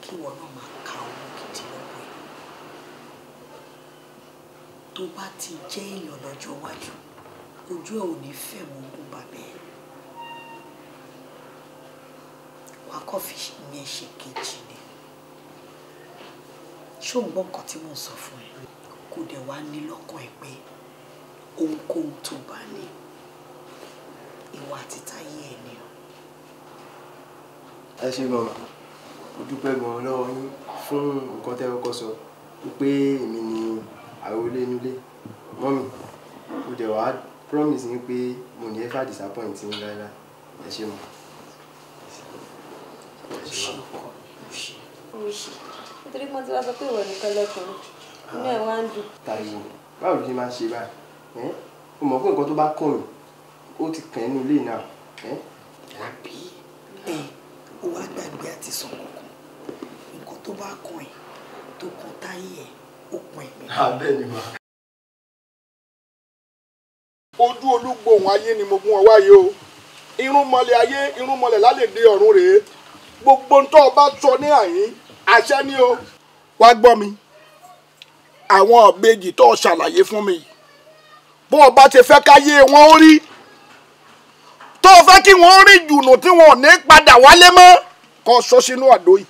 kí ìwọ náà máa ka owó gidi lọ́wọ́ ẹ̀. Tó bá ti jẹ́ èèyàn lọ́jọ́ iwájú ojú ẹ̀ ò ní fẹ́ mọ ogún bàbá ẹ̀. Wàá kọ́ fi yẹn ṣe kejì ni. Ṣó ń gbọ́ nǹkan tí mò ń sọ fún ẹ? Kò dẹ̀ wá ní lọ́kàn ẹ pé ohunkóhun tó bá ní ìwà àti Táyé ẹ̀ ni o. Ẹ ṣe gan-an mo dúpẹ́ gan-an lọ́wọ́ yín fún nǹkan tẹ́ kọ́kọ́ sọ wípé èmi ni àròlé nílé mọ́mì mo dẹ̀ wá promise yín pé mo ní ever disappoint yín láíláí ẹ ṣe mọ́. Nítorí mo ti wá sọ pé ìwọ nìkan lọkùnrin inú ẹ̀ wá ń dùn. Táíwò báwo ló ṣe máa ń ṣe báyìí o mọ̀ pé nǹkan tó bá kàn mí ó ti kàn nínú ilé náà. Àbí ó wá gbàgbé àti sọ kankan nǹkan tó bá kàn ẹ́ tó kàn Táyé ẹ̀ ó kàn ẹ̀mí. Bẹ́ẹ̀ ni mà. Ojú olúgbòhùn ayé ni mo gún ọ wáyé o irúnmọlẹ̀ ayé irúnmọlẹ̀ lálẹ́ dé ọ̀run rèé gbogbo ń tọ́ ọ bá sọ ní àyín àṣẹ ni o wá gbọ́ mi àwọn ìbejì tó ṣàlàyé fún mi bó o bá ti fẹ́ káyé wọn ó rí tó o fẹ́ kí wọ́n rí jùnù tí wọn ò ní padà wálé mọ́ kó sọ sínú àdó yìí.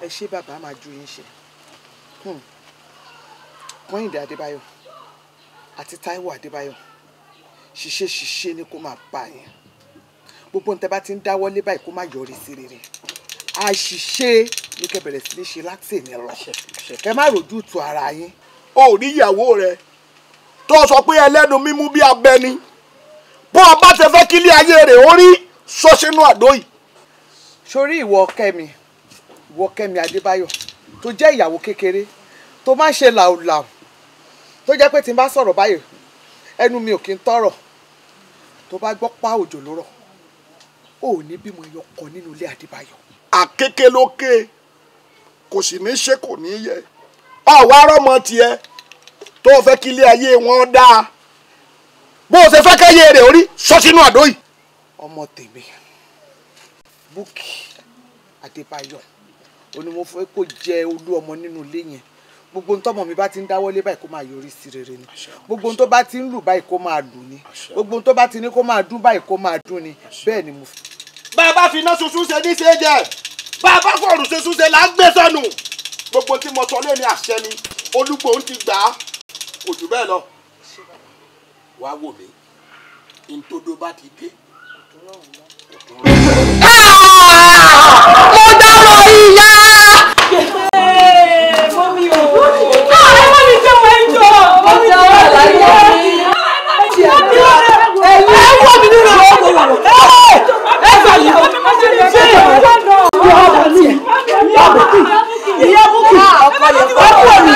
ẹ ṣé bàbá máa ju yín ṣe Kọ́yìndé Adébáyọ̀ àti Táíwò Adébáyọ̀ ṣiṣẹ́ ni kó máa bá yín gbogbo nǹkan bá ti ń dáwọ́lé báyìí kó má yọrí sí rere àṣìṣe ní kẹ́ bẹ̀rẹ̀ sí ní ṣe láti èmi lọ kẹ́ má rojú tu ara yín. o rí ìyàwó rẹ tó sọ pé ẹlẹ́nu mímú bí abẹni bó o bá ti fẹ́ kí ilé ayé rẹ̀ ó rí sọ sínú àdó yìí. sórí ìwọ Kẹ́mi Adébáyọ̀ tó jẹ́ ìyàwó kékeré tó má ṣe làwùlàwù tó jẹ́ pé tí n bá sọ̀rọ̀ báyìí ẹnu mi ò kí ń tọ̀rọ̀ tó bá gbọ́ pa òjò lórọ̀ ò ní bímọ ẹyọ kan nínú ilé Adébáyọ̀. àkékè lókè kò sì ní ṣe kò ní yẹ ọ̀wá rọ́mọ tiẹ̀ tó fẹ́ kí ilé ayé wọn dáa bó o ṣe fẹ́ káyé rẹ̀ orí sọ sínú àdó yìí. ọmọ tèmi Búkì Adébáyọ̀ ó ní mo fẹ́ kó jẹ olú ọmọ nínú ilé yẹn gbogbo ohun tọ́mọ mi bá ti ń dáwọ́lé báyìí kó máa yọrí sí rere ni gbogbo ohun tó bá ti ń lù báyìí kó máa lù ni gbogbo ohun tó bá ti ní kó máa dún báyìí kó máa dún ni bẹ́ẹ̀ ni mo fi. bá a bá fi iná sunsun ṣe ní ṣe jẹ bá a bá fọrùn ṣe sunṣe là ń gbé sọnù gbogbo tí mo sọ lé ní àṣẹ ni Olúgbò ń ti gbà á kò jù bẹ́ẹ̀ lọ. wàá wò mí ìntòdó bá ti dé. mo dárò ìyá. Mọ́mí o. Ẹ má mi jẹ́ wọ́n ẹjọ́. Mọ́mí o. Ẹ wọ́n mi nínú ọ̀rọ̀. Ẹ fà yìí. Ṣé ìyá Búkì ọkọ yẹn fọwọ́ mi.